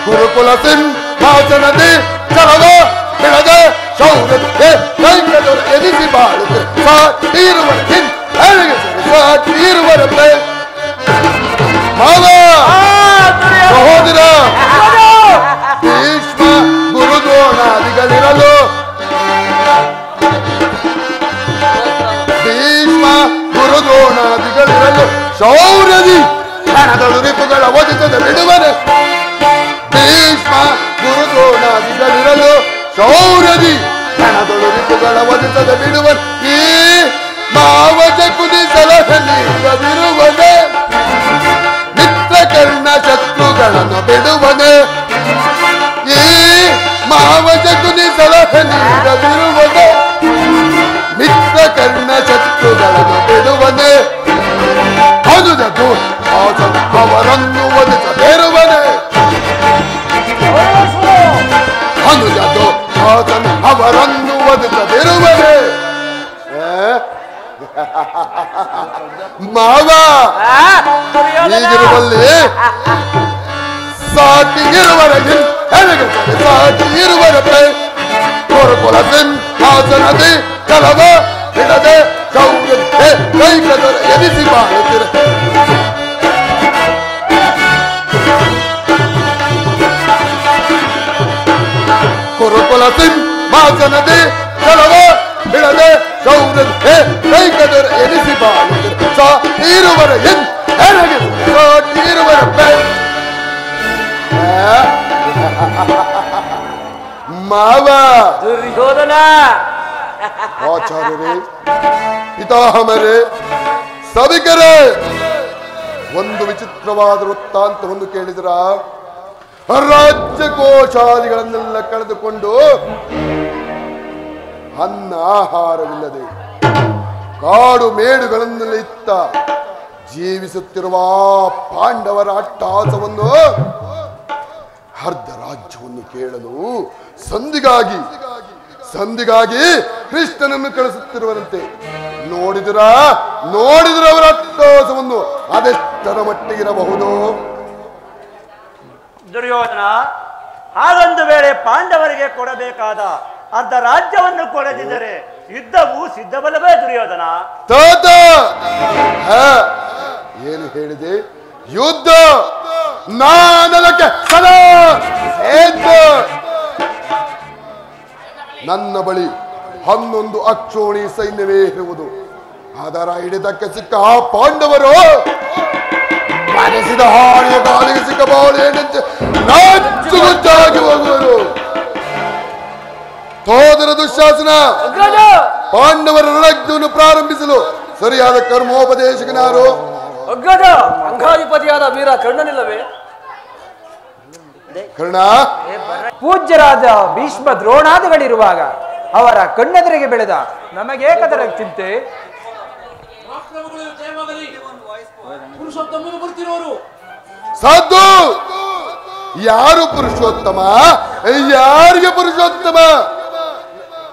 ಗುರುಕುಲ ಸಿಂಹಾಸನದಿ ಚಲವ ಬಿಡದೆ ಶೌರ್ಯಕ್ಕೆ ಕೈಕದರ ಎನಿಸಿ ಬಾಳುತ್ತಿರ ಸಾಟಿ ಇರುವರೆ ಸಾಟಿ ಇರುವರೆ ಮಾವ ಸಹೋದರ ಭೀಷ್ಮ ಗುರುದ್ರೋಣಾದಿಗಳಿರಲು ಭೀಷ್ಮ ಗುರುದ್ರೋಣಾದಿಗಳಿರಲು ಶೌರ್ಯದಿ ಹಣದಳು ರಿಪುಗಳ ಒದಿಸದ ಬಿಡುವನೆ ಭೀಷ್ಮ ಗುರುದ್ರೋಣಾದಿಗಳಿರಲು ಶೌರ್ಯದಿ ಹಣದಳು ರಿಪುಗಳ ಒದಿಸದ ಬಿಡುವನೆ ಈ ಮಾವಜ ಕುದಿಸಲಹಲಿರುವನೆ ಮಿತ್ರಕರ್ಣ ಶತ್ರುಗಳನ್ನು ಬಿಡುವನೆ ಈ ಮಾವಜ ಕುದಿಸಲಹಲಿರುವನೆ ಮಿತ್ರಕರ್ಣ ಶತ್ರುಗಳನ್ನು ಬಿಡುವನೆ ಅನುಜದು ಅವರನ್ನು ಒದಿಸದಿರುವನೆ ಅನುಜದು ಅವರನ್ನು ಒದಿಸದಿರುವನೆ ಮಾವ ಹೀಗಿರುವಲ್ಲಿ ಸಾಟಿ ಇರುವರೆಗೆ ಸಾಟಿ ಇರುವರೆ ಗುರುಕುಲ ಸಿಂಹಾಸನದಿ ಕಲವ ಬಿಡದೆ ಶೌರ್ಯಕ್ಕೆ ಕೈಕದರ ಎನಿಸಿ ಬಾಳುತ್ತಿರ ಗುರುಕುಲ ಸಿಂಹಾಸನದಿ ಕಲವ ಬಿಡದೆ ಶೌರ್ಯಕ್ಕೆ ಕೈಕದರ ಎನಿಸಿ ಬಾಳುತ್ತಿರ ಸಾಟಿ ಇರುವರೆಗೆ ಸಾಟಿ ಇರುವರೆ ಮಾವ ದುರ್ಯೋಧನ ಆಚಾರ್ಯರೇ ಪಿತಾಮಹರೇ ಸಭಿಕರೇ ಒಂದು ವಿಚಿತ್ರವಾದ ವೃತ್ತಾಂತವನ್ನು ಕೇಳಿದ್ರ ರಾಜ್ಯ ಕೋಶಾದಿಗಳನ್ನೆಲ್ಲ ಕಳೆದುಕೊಂಡು ಅನ್ನ ಆಹಾರವಿಲ್ಲದೆ ಕಾಡು ಮೇಡುಗಳನ್ನೆಲ್ಲ ಇತ್ತ ಜೀವಿಸುತ್ತಿರುವ ಪಾಂಡವರ ಅಟ್ಟಹಾಸವನ್ನು ಅರ್ಧ ರಾಜ್ಯವನ್ನು ಕೇಳಲು ಸಂಧಿಗಾಗಿ ಕೃಷ್ಣನನ್ನು ಕಳಿಸುತ್ತಿರುವಂತೆ ನೋಡಿದ್ರ ಅವರ ಅಟ್ಟಹಾಸವನ್ನು ಅದೆಷ್ಟರ ಮಟ್ಟಿಗಿರಬಹುದು? ದುರ್ಯೋಧನ, ಹಾಗೊಂದು ವೇಳೆ ಪಾಂಡವರಿಗೆ ಕೊಡಬೇಕಾದ ಅರ್ಧ ರಾಜ್ಯವನ್ನು ಕೊಡದಿದ್ದರೆ ಯುದ್ಧವು ಸಿದ್ಧವಲ್ಲವೇ ದುರ್ಯೋಧನ? ತಾತ ಏನು ಹೇಳಿದೆ? ಯುದ್ಧ ನಾನದಕ್ಕೆ ಸದಾ ನನ್ನ ಬಳಿ 11 ಅಕ್ಷೋಣಿ ಸೈನ್ಯವೇ ಇರುವುದು. ಅದರ ಹಿಡಿತಕ್ಕೆ ಸಿಕ್ಕ ಆ ಪಾಂಡವರು ಮನಸಿದ ಹಾಳಿಯ ಕಾಲಿಗೆ ಸಿಕ್ಕ ಬಾಳೆನಂತೆ ನಾಚುಗುಚ್ಚಾಗಿ ಹೋಗುವರು. ಸೋದರ ದುಶ್ಯಾಸನ, ಪಾಂಡವರ ರಣಜ್ಞವನ್ನು ಪ್ರಾರಂಭಿಸಲು ಸರಿಯಾದ ಕರ್ಮೋಪದೇಶಕನಾರು? ಅಗ್ಗಜ, ಅಂಗಾಧಿಪತಿಯಾದ ವೀರ ಕರ್ಣನಿಲ್ಲವೇ? ಕರ್ಣ, ಪೂಜ್ಯರಾದ ಭೀಷ್ಮ ದ್ರೋಣಾದಿಗಳಿರುವಾಗ ಅವರ ಕಣ್ಣೆದುರಿಗೆ ಬೆಳೆದ ನಮಗೇಕದರ ಚಿಂತೆ? ಸಾಧು, ಯಾರು ಪುರುಷೋತ್ತಮ? ಯಾರಿಗೆ ಪುರುಷೋತ್ತಮ?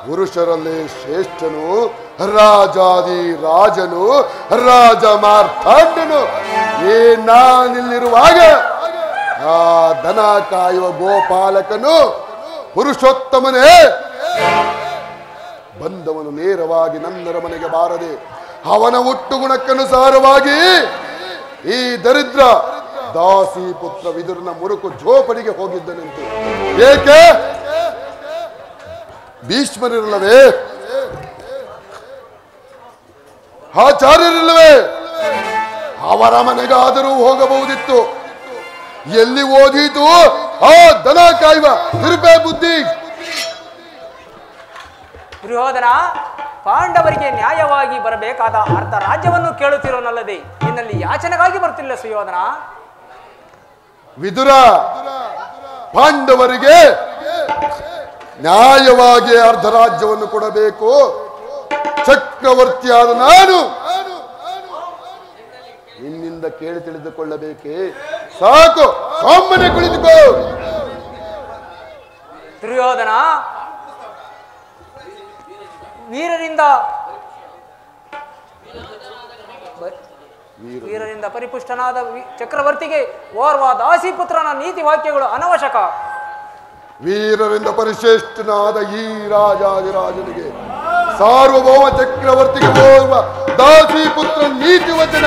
ಪುರುಷರಲ್ಲಿ ಶ್ರೇಷ್ಠನು ರಾಜಾದಿ ರಾಜನು ರಾಜ ಮಾರ್ತಾಂಡನು. ಈ ನಾನಿಲ್ಲಿರುವಾಗ ಆ ದನ ಕಾಯುವ ಗೋಪಾಲಕನು ಪುರುಷೋತ್ತಮನೇ. ಬಂದವನು ನೇರವಾಗಿ ನನ್ನರ ಮನೆಗೆ ಬಾರದೆ ಅವನ ಹುಟ್ಟು ಗುಣಕ್ಕನುಸಾರವಾಗಿ ಈ ದರಿದ್ರ ದಾಸಿ ಪುತ್ರ ವಿದುರನ ಮುರುಕು ಜೋಪಡಿಗೆ ಹೋಗಿದ್ದನಂತೆ. ಏಕೆ? ಭೀಷ್ಮರಿರಲ್ಲವೇ? ಆಚಾರ್ಯರಿಲ್ಲವೇ? ಅವರ ಮನೆಗಾದರೂ ಹೋಗಬಹುದಿತ್ತು. ಎಲ್ಲಿ ಓದೀತು ಆ ದನ ಕಾಯುವ ತಿರುಪೆ ಬುದ್ಧಿ? ದುರ್ಯೋಧನ, ಪಾಂಡವರಿಗೆ ನ್ಯಾಯವಾಗಿ ಬರಬೇಕಾದ ಅರ್ಧ ರಾಜ್ಯವನ್ನು ಕೇಳುತ್ತಿರೋನಲ್ಲದೆ ನಿನ್ನಲ್ಲಿ ಯಾಚನೆಗಾಗಿ ಬರ್ತಿಲ್ಲ ಸುಯೋಧನ. ವಿದುರ, ಪಾಂಡವರಿಗೆ ನ್ಯಾಯವಾಗಿ ಅರ್ಧ ರಾಜ್ಯವನ್ನು ಕೊಡಬೇಕು. ಚಕ್ರವರ್ತಿಯಾದ ನಾನು ನಿನ್ನಿಂದ ಕೇಳಿ ತಿಳಿದುಕೊಳ್ಳಬೇಕೆ? ಸಾಕು, ಒಮ್ಮನೆ ಕುಳಿತುಕೋ. ದುರ್ಯೋಧನ, ವೀರರಿಂದ ಪರಿಪುಷ್ಟನಾದ ಚಕ್ರವರ್ತಿಗೆ ಓರ್ವ ದಾಸಿಪುತ್ರನ ನೀತಿ ವಾಕ್ಯಗಳು ಅನವಶ್ಯಕ. ವೀರರಿಂದ ಪರಿಶ್ರೇಷ್ಠನಾದ ಈ ರಾಜಾದಿರಾಜನಿಗೆ ಸಾರ್ವಭೌಮ ಚಕ್ರವರ್ತಿಗೆ ಓರ್ವ ದಾಸಿಪುತ್ರ ನೀತಿ ವಚನ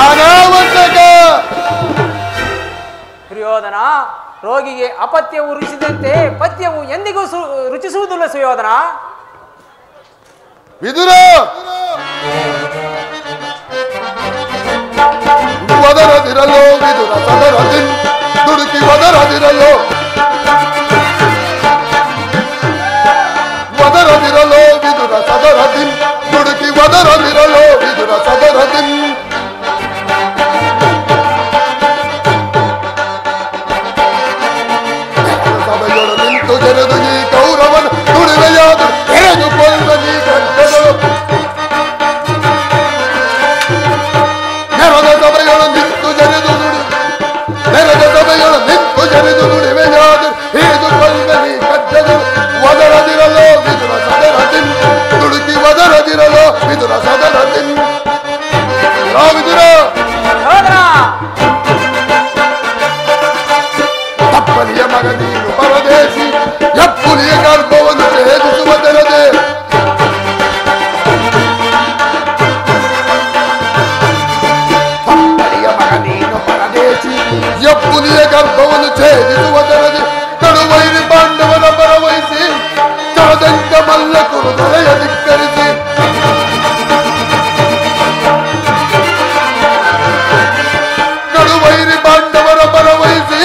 ಅನಾವಶ್ಯಕ. ದುರ್ಯೋಧನ, ರೋಗಿಗೆ ಅಪತ್ಯವು ರುಚಿದಂತೆ ಪಥ್ಯವು ಎಂದಿಗೂ ರುಚಿಸುವುದಿಲ್ಲ ಸುಯೋಧನ. ವಿದುರ, ಒದರದಿರಲೋ ವಿದುರ ಸದರದಿ ದುಡುಕಿ ಒದರದಿರಲೋ, ಒದರದಿರಲೋ ವಿದುರ ಸದರದಿ ದುಡುಕಿ ಒದರದಿರಲೋ ವಿದುರ ಸದರದಿ. ಸಭೆಯೊಳು ನಿಂತು ಜರೆದು ಈ ಕೌರವನ ದುಡಿಮೆಯಾದ ತೆರೆದುಕೊಳ್ಳ ನೀ ಕಂಠಗಳು. ನೆರೆದ ಸಭೆಯೊಳು ನಿಂತು ಜರೆದು ನೆರೆದ ಸಭೆಯೊಳು ನಿಂತು ಜರೆದು ದುಡಿಮೆಯಾದ ಹಿಡಿದುಕೊಳ್ಳ ನೀ ಕಂಠಗಳು. ಒದರದಿರಲೋ ವಿದುರ ಸದರದಿ ದುಡುಕಿ ಒದರದಿರಲೋ ವಿದುರ ಸದರದಿ. ವಿದುರ, ತಪ್ಪಲಿಯ ಮಗ ನೀನು ಪರದೇಶಿ, ಎಪ್ಪುಲಿಯ ಗರ್ಭವನ್ನು ಛೇದಿಸುವ ತೆರದೆ. ತಪ್ಪಲಿಯ ಮಗ ನೀನು ಪರದೇಶಿ, ಎಪ್ಪುಲಿಯ ಗರ್ಭವನ್ನು ಛೇದಿಸುವ ತೆರದೆ. ಕಡುವೈರಿ ಪಾಂಡವನ ಪರವಹಿಸಿ ಚಳದಂಕ ಮಲ್ಲ ಕುರುದಲೆಯ ಧಿಕ್ಕರಿಸಿ. ಕಡುವೈರಿ ಪಾಂಡವರ ಪರವಹಿಸಿ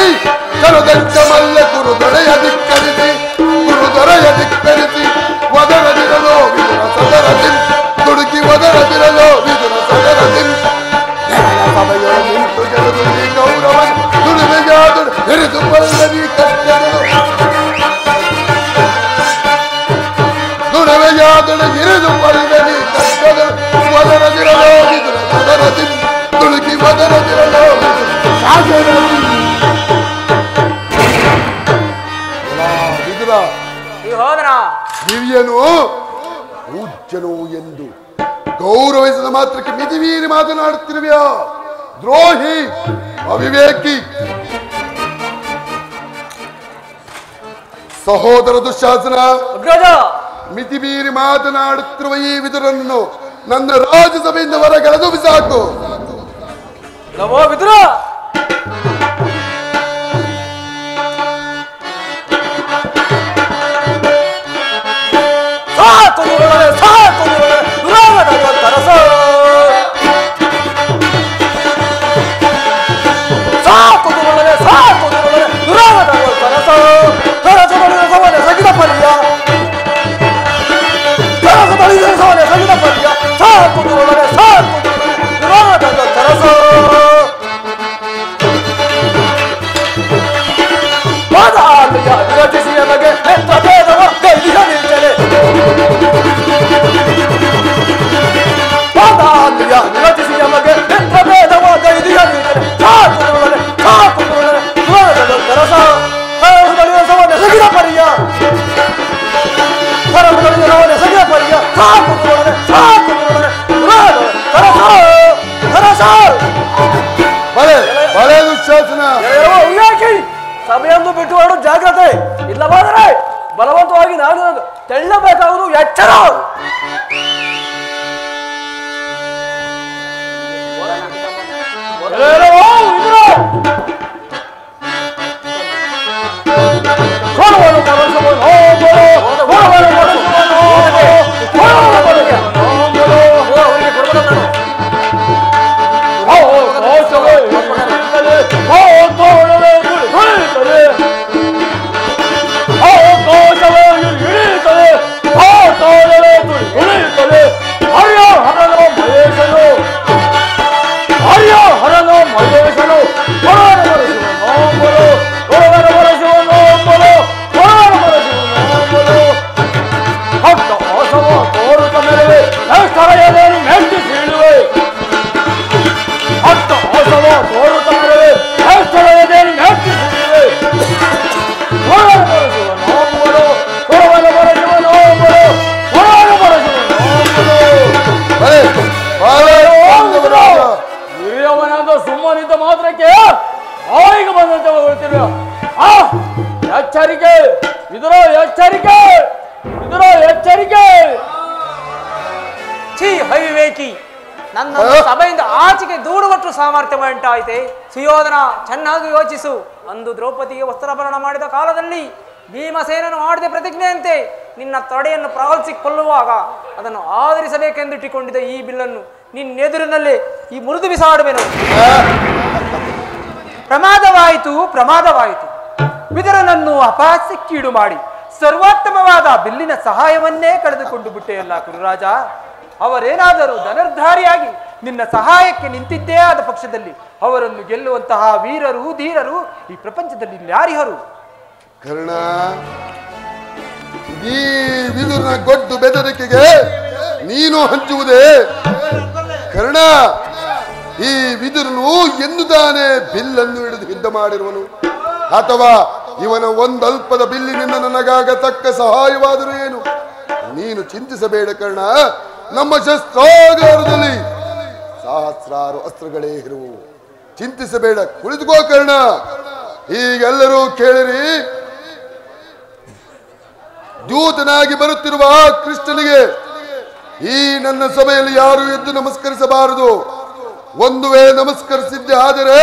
ಚಳದಂಕ ಮಲ್ಲ ಕುರುದಲೆಯ ಧಿಕ್ಕರಿಸಿ. ಕುರುದಲೆಯ ಧಿಕ್ಕರಿಸಿ ಒದರದಿರಲೋ ವಿದುರ ಸದರದಿ ದುಡುಕಿ ಒದರದಿರಲೋ ವಿದುರ ಸದರದಿ. ಸಭೆಯೊಳ ನಿಂತು ಗೆಲುವು ಈ ಗೌರವನ ದುಡಿಮೆಯಾದ ಹಿಡಿದುಕೊಳ್ಳ ನೀ ಕಷ್ಟಗಳು. ದುಡಿಮೆಯಾದಳು ಹಿಡಿದುಕೊಳ್ಳ ನೀ ಕಷ್ಟಗಳು. ಒದರದಿರಲೋ ವಿದುರ ಸದರದಿ ದುಡುಕಿ ಒದರದಿರಲೋ ವಿದುರ. ದಿವ್ಯನು ಪೂಜ್ಯನು ಎಂದು ಗೌರವಿಸಿದ ಮಾತ್ರಕ್ಕೆ ಮಿತಿಮೀರಿ ಮಾತನಾಡುತ್ತಿರುವೆಯಾ? ದ್ರೋಹಿ, ಅವಿವೇಕಿ. ಸಹೋದರ ದುಶ್ಯಾಸನ, ಮಿತಿಮೀರಿ ಮಾತನಾಡುತ್ತಿರುವ ಈ ವಿದುರನ್ನು ನನ್ನ ರಾಜ್ಯಸಭೆಯಿಂದ ಹೊರಗೆಳೆದು ಬಿಸಾಕು. ನಮೋ ವಿದುರ. ಸಭೆಯನ್ನು ಬಿಟ್ಟು ಹೊರಡು ಜಾಗ್ರತೆ, ಇಲ್ಲವಾದರೆ ಬಲವಂತವಾಗಿ ನಾನು ತೆಳ್ಳಬೇಕಾಗುವುದು ಎಚ್ಚರ. ಎಚ್ಚರಿಕೆ, ಇದರ ಎಚ್ಚರಿಕೆ, ಇದರ ಎಚ್ಚರಿಕೆ. ಛೀ ಅವಿವೇಕಿ, ನನ್ನ ಸಭೆಯಿಂದ ಆಚೆಗೆ ದೂಡುವಷ್ಟು ಸಾಮರ್ಥ್ಯ ಉಂಟಾಯಿತೆ. ಸುಯೋಧನ, ಚೆನ್ನಾಗಿ ಯೋಚಿಸು. ಅಂದು ದ್ರೌಪದಿಗೆ ವಸ್ತ್ರಾಭರಣ ಮಾಡಿದ ಕಾಲದಲ್ಲಿ ಭೀಮಸೇನನು ಮಾಡಿದ ಪ್ರತಿಜ್ಞೆಯಂತೆ ನಿನ್ನ ತೊಡೆಯನ್ನು ಪ್ರಾವಲ್ಸಿಕೊಳ್ಳುವಾಗ ಅದನ್ನು ಆಧರಿಸಬೇಕೆಂದಿಟ್ಟುಕೊಂಡಿದ್ದ ಈ ಬಿಲ್ಲನ್ನು ನಿನ್ನೆದುರಿನಲ್ಲೇ ಈ ಮುರಿದು ಬಿಸಾಡುವೆನು. ಪ್ರಮಾದವಾಯಿತು, ಪ್ರಮಾದವಾಯಿತು. ವಿದುರನನ್ನು ಅಪಹಾಸ್ಯಕ್ಕೀಡು ಮಾಡಿ ಸರ್ವೋತ್ತಮವಾದ ಬಿಲ್ಲಿನ ಸಹಾಯವನ್ನೇ ಕಳೆದುಕೊಂಡು ಬಿಟ್ಟೆಯಲ್ಲ ಕುರುರಾಜ. ಅವರೇನಾದರೂ ಧನುರ್ಧಾರಿಯಾಗಿ ನಿನ್ನ ಸಹಾಯಕ್ಕೆ ನಿಂತಿದ್ದೇ ಆದ ಪಕ್ಷದಲ್ಲಿ ಅವರನ್ನು ಗೆಲ್ಲುವಂತಹ ವೀರರು ಧೀರರು ಈ ಪ್ರಪಂಚದಲ್ಲಿ ಯಾರಿಹರು? ಕರ್ಣ, ಈ ವಿದುರನ ಗೊಡ್ಡು ಬೆದರಿಕೆಗೆ ನೀನು ಹಂಚುವುದೇ? ಕರ್ಣ, ಈ ವಿದುರನು ಎಂದು ತಾನೇ ಬಿಲ್ಲನ್ನು ಹಿಡಿದು ಯುದ್ಧ ಮಾಡಿರುವನು? ಅಥವಾ ಇವನ ಒಂದಲ್ಪದ ಬಿಲ್ಲಿನಿಂದ ನನಗಾಗ ತಕ್ಕ ಸಹಾಯವಾದರೂ ಏನು? ನೀನು ಚಿಂತಿಸಬೇಡ ಕರ್ಣ. ನಮ್ಮ ಶಸ್ತ್ರಾಗಾರದಲ್ಲಿ ಸಹಸ್ರಾರು ಅಸ್ತ್ರಗಳೇ ಇರುವು. ಚಿಂತಿಸಬೇಡ, ಕುಳಿತುಕೋ ಕರ್ಣ. ಈಗೆಲ್ಲರೂ ಕೇಳಿರಿ. ದೂತನಾಗಿ ಬರುತ್ತಿರುವ ಕೃಷ್ಣನಿಗೆ ಈ ನನ್ನ ಸಭೆಯಲ್ಲಿ ಯಾರು ಎದ್ದು ನಮಸ್ಕರಿಸಬಾರದು. ಒಂದು ವೇಳೆ ನಮಸ್ಕರಿಸಿದ್ದೆ ಆದರೆ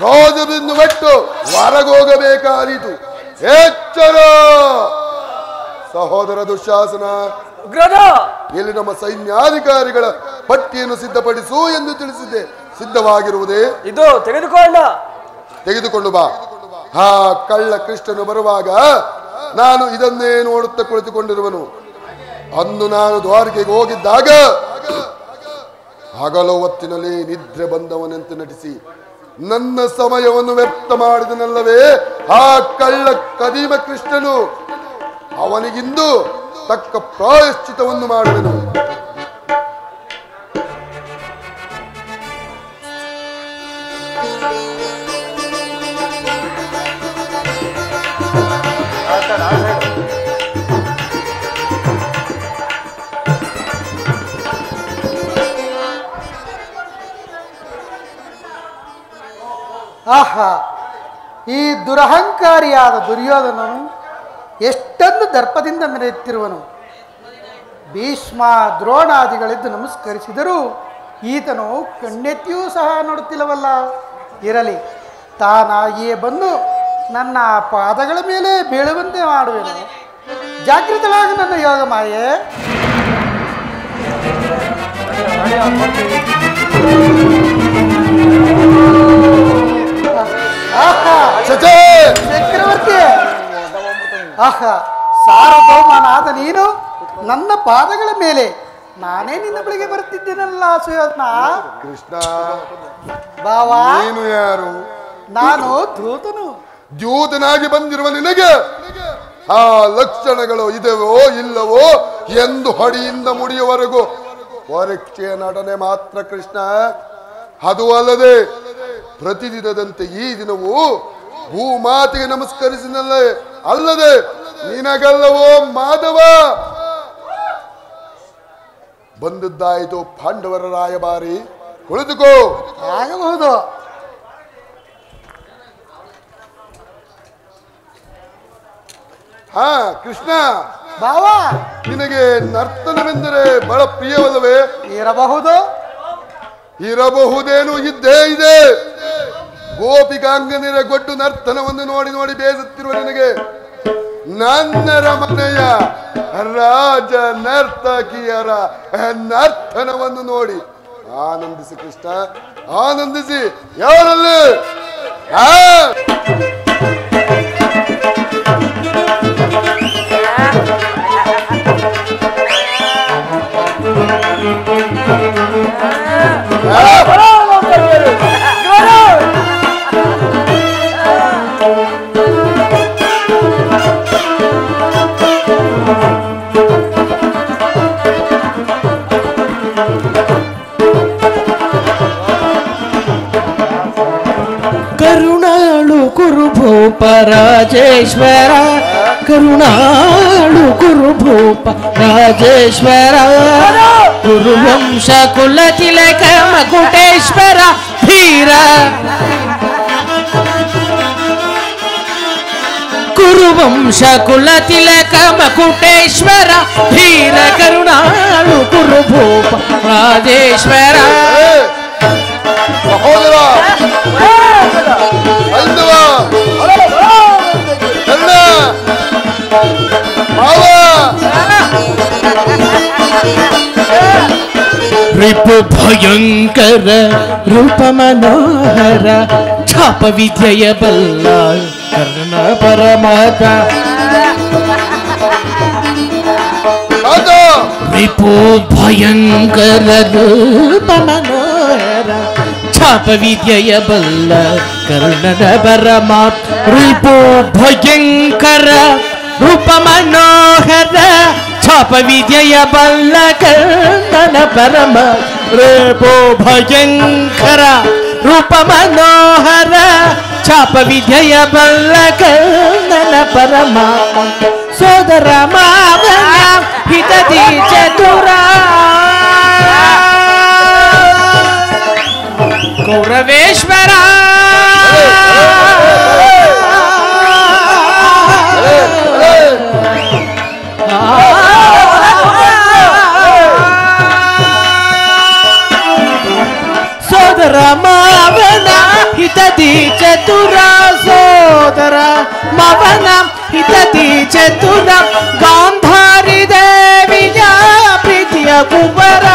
ರಾಜಬಿಂದು ಬಿಟ್ಟು ಹೊರಗೋಗಬೇಕಾದೀತು. ಎಚ್ಚರ ಸಹೋದರ ದುಶ್ಯಾಸನ, ಇಲ್ಲಿ ನಮ್ಮ ಸೈನ್ಯಾಧಿಕಾರಿಗಳ ಪಟ್ಟಿಯನ್ನು ಸಿದ್ಧಪಡಿಸು ಎಂದು ತಿಳಿಸಿದ್ದೆ. ಸಿದ್ಧವಾಗಿರುವುದೇ? ಇದು ತೆಗೆದುಕೊಂಡು ಬಾ. ಆ ಕಳ್ಳ ಕೃಷ್ಣನು ಬರುವಾಗ ನಾನು ಇದನ್ನೇ ನೋಡುತ್ತಾ ಕುಳಿತುಕೊಂಡಿರುವನು. ಅಂದು ನಾನು ದ್ವಾರಕೆಗೆ ಹೋಗಿದ್ದಾಗ ಹಗಲು ಹೊತ್ತಿನಲ್ಲಿ ನಿದ್ರೆ ಬಂದವನಂತೆ ನಟಿಸಿ ನನ್ನ ಸಮಯವನ್ನು ವ್ಯರ್ಥ ಮಾಡಿದನಲ್ಲವೇ ಆ ಕಳ್ಳ ಕದೀಮ ಕೃಷ್ಣನು. ಅವನಿಗಿಂದು ತಕ್ಕ ಪ್ರಾಯಶ್ಚಿತವನ್ನು ಮಾಡುವೆನು. ಆಹಾ, ಈ ದುರಹಂಕಾರಿಯಾದ ದುರ್ಯೋಧನನು ಎಷ್ಟೊಂದು ದರ್ಪದಿಂದ ಮೆರೆಯುತ್ತಿರುವನು. ಭೀಷ್ಮ ದ್ರೋಣಾದಿಗಳೆದ್ದು ನಮಸ್ಕರಿಸಿದರೂ ಈತನು ಕಣ್ಣೆತ್ತಿಯೂ ಸಹ ನೋಡುತ್ತಿಲ್ಲವಲ್ಲ. ಇರಲಿ, ತಾನಾಗಿಯೇ ಬಂದು ನನ್ನ ಪಾದಗಳ ಮೇಲೆ ಬೀಳುವಂತೆ ಮಾಡುವೆನು. ಜಾಗೃತವಾಗಿ ನನ್ನ ಯೋಗ ಮಾಯೆ. ಚಕ್ರವರ್ತಿ, ಆಹಾ, ಸಾರ್ವಭೌಮನಾದ ನೀನು ನನ್ನ ಪಾದಗಳ ಮೇಲೆ ನಾನೇ ನಿನ್ನ ಬಳಿಗೆ ಬರುತ್ತಿದ್ದೇನಲ್ಲ ಸುಯೋಧನ. ಕೃಷ್ಣ, ಬಾವಾ, ನೀನು ಯಾರು? ನಾನು ದೂತನು. ದ್ಯೂತನಾಗಿ ಬಂದಿರುವ ನಿನಗೆ ಆ ಲಕ್ಷಣಗಳು ಇದೆವೋ ಇಲ್ಲವೋ ಎಂದು ಹಡಿಯಿಂದ ಮುಡಿಯವರೆಗೂ ಪರೀಕ್ಷೆಯ ನಟನೆ ಮಾತ್ರ ಕೃಷ್ಣ. ಅದು ಅಲ್ಲದೆ ಪ್ರತಿದಿನದಂತೆ ಈ ದಿನವೂ ಭೂಮಾತೆಗೆ ನಮಸ್ಕರಿಸಿನಲ್ಲೇ ಅಲ್ಲದೆ ನಿನಗಲ್ಲವೋ ಮಾಧವ. ಬಂದದ್ದಾಯಿತು ಪಾಂಡವರ ರಾಯಭಾರಿ, ಕುಳಿತುಕೋ. ಆಗಬಹುದು. ಹಾ ಕೃಷ್ಣ, ಬಾವಾ, ನಿನಗೆ ನರ್ತನವೆಂದರೆ ಬಹಳ ಪ್ರಿಯವಲ್ಲವೇ? ಇರಬಹುದು. ಇರಬಹುದೇನು, ಇದ್ದೇ ಇದೆ. ಗೋಪಿಕಾಂಗನಿರ ಗೊಡ್ಡು ನರ್ತನವನ್ನು ನೋಡಿ ನೋಡಿ ಬೇಸುತ್ತಿರುವ ನಿನಗೆ ನನ್ನರ ಮನೆಯ ರಾಜ ನರ್ತಕಿಯರ ನರ್ತನವನ್ನು ನೋಡಿ ಆನಂದಿಸಿ ಕೃಷ್ಣ, ಆನಂದಿಸಿ. ಯಾರಲ್ಲಿ ಕರುಣಾಳು ಕುರುಭೂಪ ರಾಜೇಶ್ವರ, ಕರುಣಾಳು ಕುರುಭೂಪ ರಾಜೇಶ್ವರ, ಕುರುವಂಶ ಕುಲ ತಿಲಕ ಮಕುಟೇಶ್ವರ ಧೀರ, ಕುರುವಂಶ ಕುಲ ತಿಲಕ ಮಕುಟೇಶ್ವರ ಧೀರ ಕರುಣಾಳು ಕುರುಭೂಪ ರಾಜೇಶ್ವರ ಸಹೋದರ ಐಂದವ ಕರ್ಣ ಮಾವ ರಿಪು ಭಯಂಕರ ರೂಪ ಮನೋಹರ ಛಾಪ ವಿದ್ಯೆಯ ಬಲ್ಲ ಕರ್ಣ ಪರಮಾತ ರಿಪು ಭಯಂಕರ ರೂಪ ಮನೋಹರ ಛಾಪ ವಿದ್ಯೆಯ ಬಲ್ಲ ಕರ್ಣನ ಪರಮಾತ ರಿಪು ಭಯಂಕರ ರೂಪ ಮನೋಹರ ಛಾಪ ವಿದ್ಯೆಯ ಬಲ್ಲ ಕರ್ಣನ ಪರಮ ರೇಪೋ ಭಯಂಕರ ರೂಪ ಮನೋಹರ ಛಾಪ ವಿದ್ಯೆಯ ಬಲ್ಲ ಕರ್ಣನ ಪರಮ ಸೋದರ ಮಾವನ ಹಿತದಿ ಚತುರ ಕೌರವೇಶ್ವರ ಸೋದರ ಮಾವನ ಹಿತದಿ ಚತುರ ಸೋದರ ಮಾವನ ಹಿತದಿ ಚತುರ ಗಾಂಧಾರಿ ದೇವಿಯ ಪ್ರೀತಿಯ ಕುವರ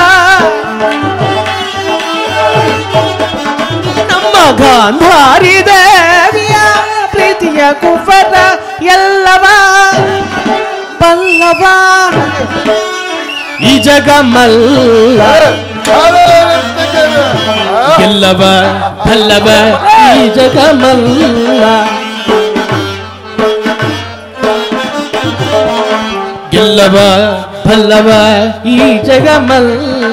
ನಮ್ಮ ಗಾಂಧಾರಿ ದೇವಿಯ ಪ್ರೀತಿಯ ಕುವರ ಎಲ್ಲವ ಪಲ್ಲವ ಈ ಜಗಮಲ್ಲ ಎಲ್ಲವ ಪಲ್ಲವ ಈ ಜಗಮಲ್ಲ ಎಲ್ಲವ ಪಲ್ಲವ ಈ ಜಗಮಲ್ಲ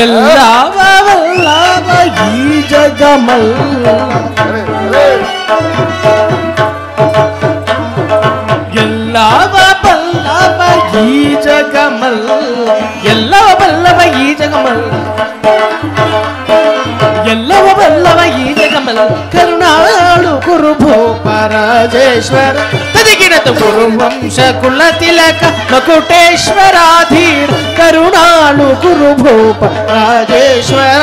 ಎಲ್ಲವ ಪಲ್ಲವ ಈ ಜಗಮಲ್ಲ ಎಲ್ಲವ ಪಲ್ಲವ ಈ ಜಗಮಲ್ಲ ಎಲ್ಲವ ಪಲ್ಲವ ಈ ಜಗಮಲ್ಲ ಎಲ್ಲವ ಬಲ್ಲವ ಈ ಜಗಮಲ್ಲ ಕರುಣಾಳು ಕುರುಭೂಪ ರಾಜೇಶ್ವರ ತದಿಗಿರತ ಕುರುವಂಶ ಕುಲ ತಿಲಕ ಮಕುಟೇಶ್ವರ ಧೀರ ಕರುಣಾಳು ಕುರುಭೂಪ ರಾಜೇಶ್ವರ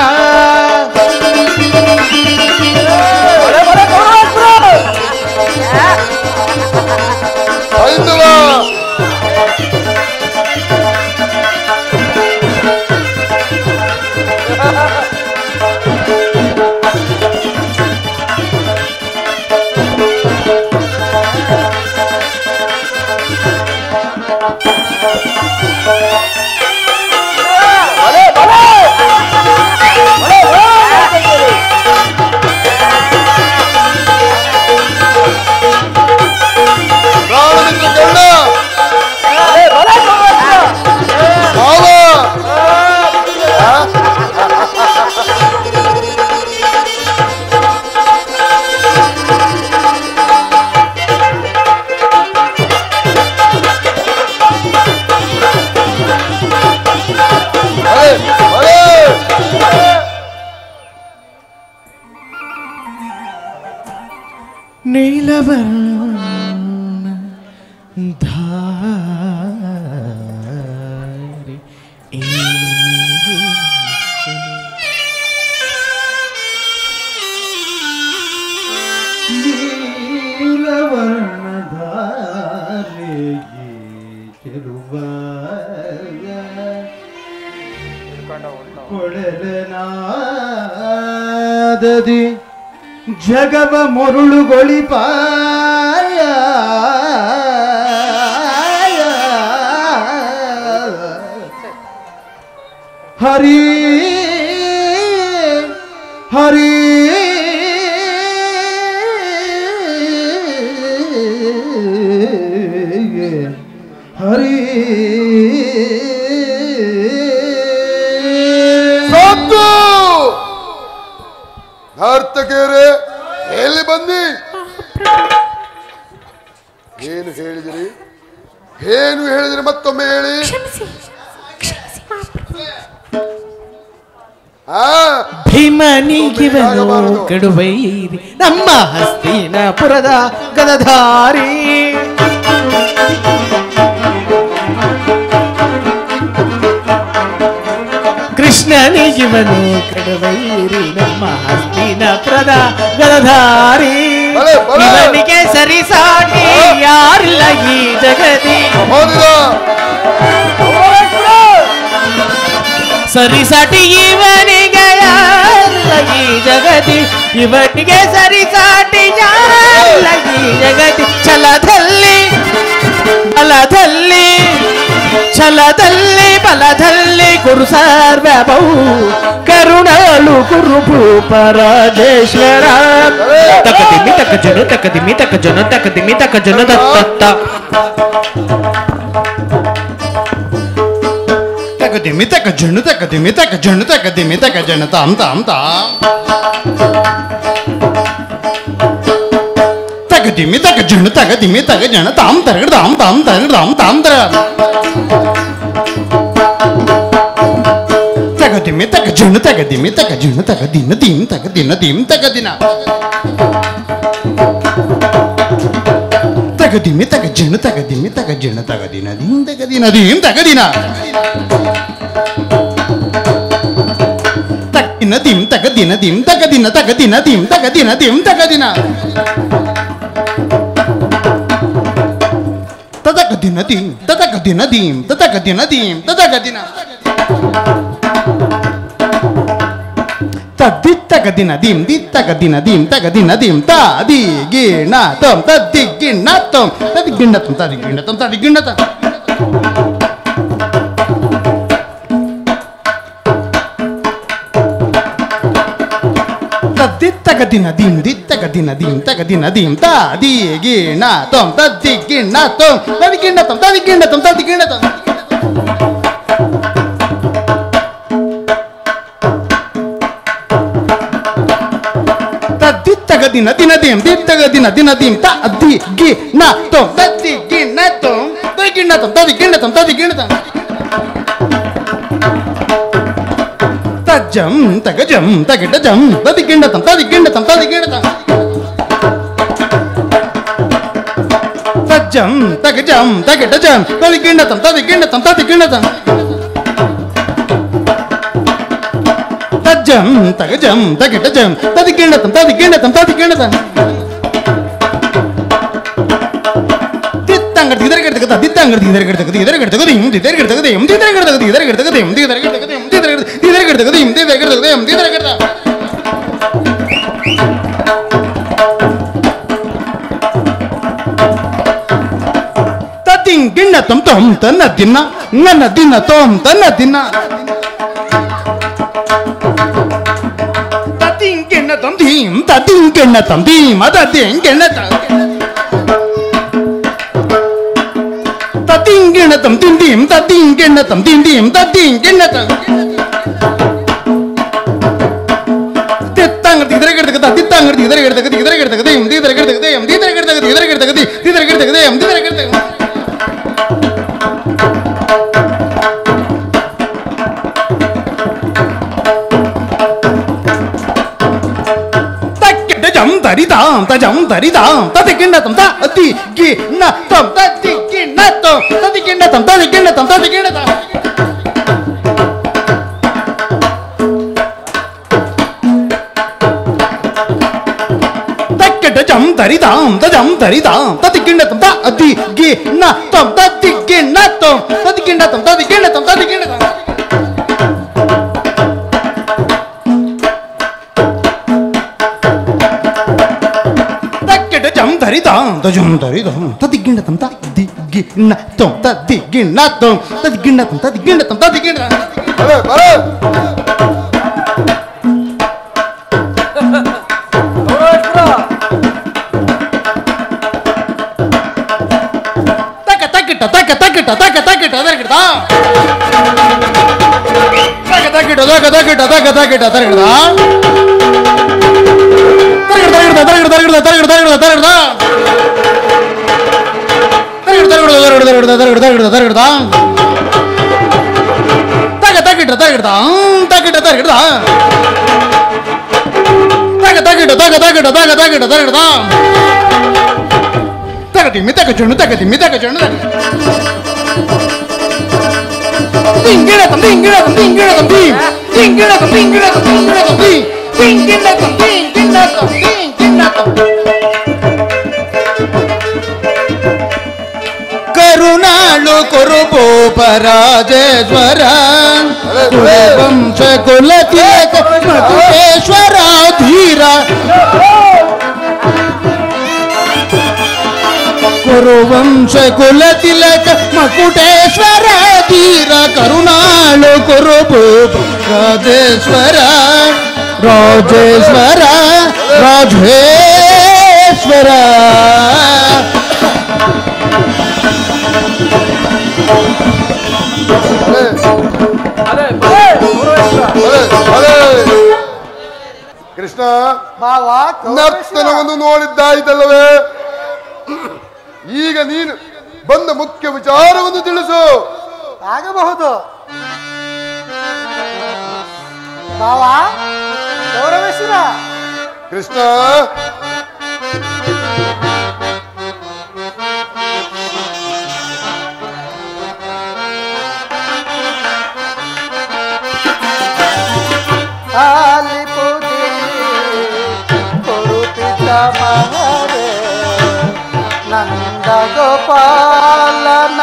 ನೀಲವರ್ಣ ಧಾರಿ ನೀಲವರ್ಣ ಧಾರಿ ಕೊಳಲನಾದದಿ ಜಗವ ಮೊರುಳುಗೊಳಿಪಾಯ ಹರಿ ಹರಿ ಹರಿ ನರ್ತಕಿಯರೇ ಎಲ್ಲಿ ಬಂದಿ? ಏನು ಹೇಳಿದಿರಿ? ಏನು ಹೇಳಿದಿರಿ? ಮತ್ತೊಮ್ಮೆ ಹೇಳಿ. ಭೀಮನಿಗಿವನು ಕಡುಬೈರಿ ನಮ್ಮ ಹಸ್ತಿನಾಪುರದ ಗದಧಾರಿ ಕೃಷ್ಣನಿಗಿವನು ಕಡವೈರಿ ನಮ್ಮ ಹಸ್ತಿನ ಪ್ರದ ಗದಧಾರಿ ಇವನಿಗೆ ಸರಿಸಾಟಿ ಯಾರಿಲ್ಲ ಈ ಜಗದಿ ಸರಿಸಾಟಿ ಇವನಿಗೆ ಯಾರಿಲ್ಲ ಈ ಜಗತಿ ಇವನಿಗೆ ಸರಿಸಾಟಿ ಯಾರಿಲ್ಲ ಈ ಜಗತಿ ಛಲದಲ್ಲಿ ಬಲದಲ್ಲಿ ಛಲದಲ್ಲಿ ಬಲದಲ್ಲಿ ಗುರು ಸರ್ವಭೌ ಕರುಣಾಳು ಗುರು ಭೂಪರಾಜೇಶ್ವರ ತಕದಿಮಿ ತಕ ಜನ ತಕದಿಮಿ ತಕ ಜನ ತಕದಿಮಿ ತಕ ಜನ ದತ್ತ ತಕದಿಮಿ ತಕ ಜನ ತಕದಿಮಿ ತಕ ಜನ ತಕದಿಮಿ ತಕ ಜನ ತಾಮ್ ತಾಮ್ ತಾಮ್ ತಕದಿಮಿ ತಕ ಜನ ತಕದಿಮಿ ತಕ ಜನ ತಾಮ್ ತರಗಡ ತಾಮ್ ತಾಮ್ ತರಗಡ ತಾಮ್ ತಾಮ್ ತರ ತಕದಿಮಿ ತಕ ಜನ ತಕದಿಮಿ ತಕ ಜನ ತಕ ದಿನ ದಿನ ತಕ ದಿನ ದಿನ ತಕ ದಿನ ತಕದಿಮಿ ತಕ ಜನ ತಕದಿಮಿ ತಕ ಜನ ತಕ ದಿನ ದಿನ ತಕ ದಿನ ದಿನ ತಕ ದಿನ ತಕಿನ ದಿನ ತಕ ದಿನ ದಿನ ತಕ ದಿನ ತಕ ದಿನ ದಿನ ತಕ ದಿನ ದಿನ ತಕ ದಿನ ತದಕ ದಿನ ದಿನ ತದಕ ದಿನ ದಿನ ತದಕ ದಿನ ದಿನ ತದಕ ದಿನ ತದ್ದಿತ್ತಕ ದಿನ ದಿಂ ದಿತ್ತಕ ದಿನ ದಿಂ ತಕ ದಿನ ದಿಂ ತ ದಿ ಗಿಣ ತಂ ತದ್ದಿ ಗಿಣ ತಂ ತದಿ ಗಿಣ ತಂ ತದಿ ಗಿಣ ತಂ ತದಿ ಗಿಣ ತಂ ತದ್ದಿತ್ತಕ ದಿನ ದಿಂ ದಿತ್ತಕ ದಿನ ದಿಂ ತಕ ದಿನ ದಿಂ ತ ದಿ ಗಿಣ ತಂ ತದ್ದಿ ಗಿಣ ತಂ ತದಿ ಗಿಣ ತಂ ತದಿ ಗಿಣ ತಂ ತದಿ ಗಿಣ ತಂ ತದ್ದಿತ್ತಕ ದಿನ ದಿನ ದಿಂ ದಿತ್ತಕ ದಿನ ದಿನ ದಿಂ ತ ದಿ ಗಿಣ ತಂ ತದಿ ಗಿಣ ತಂ ತದಿ ಗಿಣ ತಂ ತದಿ ಗಿಣ ತಂ ತದಿ ಗಿಣ ತಂ ತಜ್ಜಂ ತಗಜಂ ತಗಿಡ ಜಂ ತದಿ ಗಿಣ ತಂ ತದಿ ಗಿಣ ತಂ ತದಿ ಗಿಣ ತಂ ತಜ್ಜಂ ತಗಜಂ ತಗಿಡ ಜಂ ತದಿ ಗಿಣ ತಂ ತದಿ ಗಿಣ ತಂ ತದಿ ಗಿಣ ತಂ ತಜ್ಜಂ ತಗಜಂ ತಗಿಡ ಜಂ ತದಿ ಗಿಣ ತಂ ತದಿ ಗಿಣ ತಂ ತದಿ ಗಿಣ ತಂ ತಿತ್ತಂಗಡ ಇದರ ಗಡ ತಗ ತಿತ್ತಂಗಡ ಇದರ ಗಡ ತಗ ಇದರ ಗಡ ತಗ ಇದರ ಗಡ ತಗ ಇದರ ಗಡ ತಗ ಇದರ ಗಡ ತಗ ಇದರ ಗಡ ತಗ ಇದರ ಗಡ ತಗ ಇದರ ಗಡ ತಗ ಇದರ ಗಡ ತಗ ತತಿಂ ಗಿಣ್ಣ ತಂ ತಂ ತನ್ನ ದಿನ ನನ್ನ ದಿನ ತೋಂ ತನ್ನ ದಿನ ತತಿಂ ಗಿಣ್ಣ ತಂ ಧೀಂ ತತಿಂ ಗಿಣ್ಣ ತಂ ಧೀಂ ಅದತಿಂ ಗಿಣ್ಣ ತಂ ತತಿಂ ಗಿಣ್ಣ ತಂ ತಿಂ ಧೀಂ ತತಿಂ ಗಿಣ್ಣ ತಂ ತಿಂ ಧೀಂ ತತಿಂ ಗಿಣ್ಣ ತಂ ತಿತ್ತಂಗ ಇದರ ಗಡ ತಗ ತಿತ್ತಂಗ ಇದರ ಗಡ ತಗ ಇದರ ಗಡ ತಗ ಇದರ ಗಡ ತಗ ಇದರ ಗಡ ತಗ ಇದರ ಗಡ ತಗ ಇದರ ಗಡ ತಗ ಇದರ ಗಡ ತಗ ತರಿದಾಂ ತಜಂ ತರಿದಾಂ ತದಿ ಗಿಣ್ಣ ತಂ ತದಿ ಗಿಣ್ಣ ತಂ ತದಿ ಗಿಣ್ಣ ತಂ ತದಿ ಗಿಣ್ಣ ತಂ ತದಿ ಗಿಣ್ಣ ತಂ ತದಿ ಗಿಣ್ಣ ತಂ ತಕ್ಕಡ ಜಂ ತರಿದಾಂ ತಜಂ ತರಿದಾಂ ತದಿ ಗಿಣ್ಣ ತಂ ತದಿ ಗಿಣ್ಣ ತಂ ತದಿ ಗಿಣ್ಣ ತಂ ತದಿ ಗಿಣ್ಣ ತಂ ತದಿ ಗಿಣ್ಣ ತಂ ತದಿ ಗಿಣ್ಣ ತಂ ತರಿದಾಂ ತಜಂ ತರಿದಾಂ ತದಿ ಗಿಣ್ಣ ತಂ ತದಿ ಗಿಣ್ಣ ತಂ ತದಿ ಗಿಣ್ಣ ತಂ ತದಿ ಗಿಣ್ಣ ತಂ ತದಿ ಗಿಣ್ಣ ತಂ ತದಿ ಗಿಣ್ಣ ತಕ ತಕಿಟ ತಕ ತಕಿಟ ತಕ ತಕಿಟ ಅದರಗಿಡ ತಕ ತಕಿಟ ತಕ ತಕಿಟ ತಕ ತಕಿಟ ಅದರಗಿಡ ತಗದಿಮ್ಮಿ ತಗಜುಣ್ಣು ತಗದಿಮ್ಮಿ ತಗಜುಣ್ಣು ಇಂಗಿಳ ತಂದಿ ಇಂಗಿಳ ತಂದಿ ಇಂಗಿಳ ತಂದಿ ಇಂಗಿಳ ತಂದಿ ಇಂಗಿಳ ತಂದಿ ಇಂಗಿಳ ತಂದಿ ಇಂಗಿಳ ತಂದಿ ಇಂಗಿಳ ತಂದಿ ಇಂಗಿಳ ತಂದಿ ಕರುಣಾಳು ಕುರುಭೂಪ ರಾಜೇಶ್ವರ ವಂಶ ಕುಲ ತಿಲಕ ಮಧುರೇಶ್ವರ ಧೀರ ಕುರುವಂಶ ಕುಲ ತಿಲಕ ಮಕುಟೇಶ್ವರ ಧೀರ ಕರುಣಾಳು ಕುರುಭೂಪ ರಾಜೇಶ್ವರ ರಾಜೇಶ್ವರ ರಾಜೇಶ್ವರ ಕೃಷ್ಣ ಭಾವ ನರ್ತನವನ್ನು ನೋಡಿದ್ದಾಯ್ತಲ್ಲವೇ? ಈಗ ನೀನು ಬಂದ ಮುಖ್ಯ ವಿಚಾರವನ್ನು ತಿಳಿಸು. ಆಗಬಹುದು ಭಾವ ಗೌರವೇಶ್ವರ. ಕೃಷ್ಣ ಆಲಿಪುದಿ ಕೊರುಪಿತ ಮಹರೇ ನಂದ ಗೋಪಾಲನ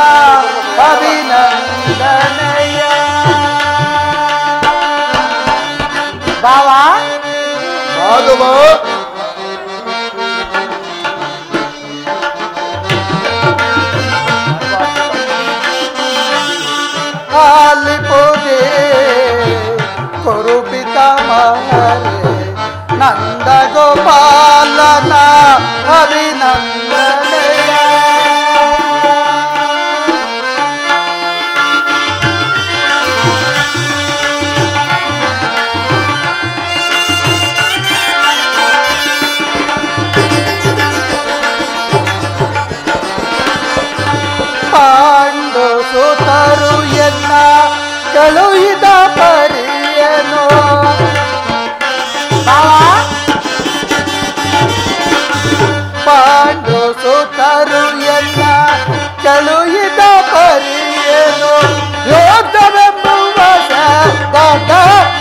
ಅಭಿನಂದನೆಯ ಭಾವ ಮಾಧವ ಆಲಿಪುದಿ ಕೊರುಪಿತ ಮಹರೇ ನಂದ ಗೋಪಾಲನ ಅಭಿನಂದನೆಯ ಪಾಂಡು ಸುತರು ಎನ್ನ ಕಳುಹಿದ ಪರಿಯನು ಪಾಂಡು ಸುತರು ಎನ್ನ ಕಳುಹಿದ ಪರಿಯನು ಯೋಧವೆಂಬುವ ಗದ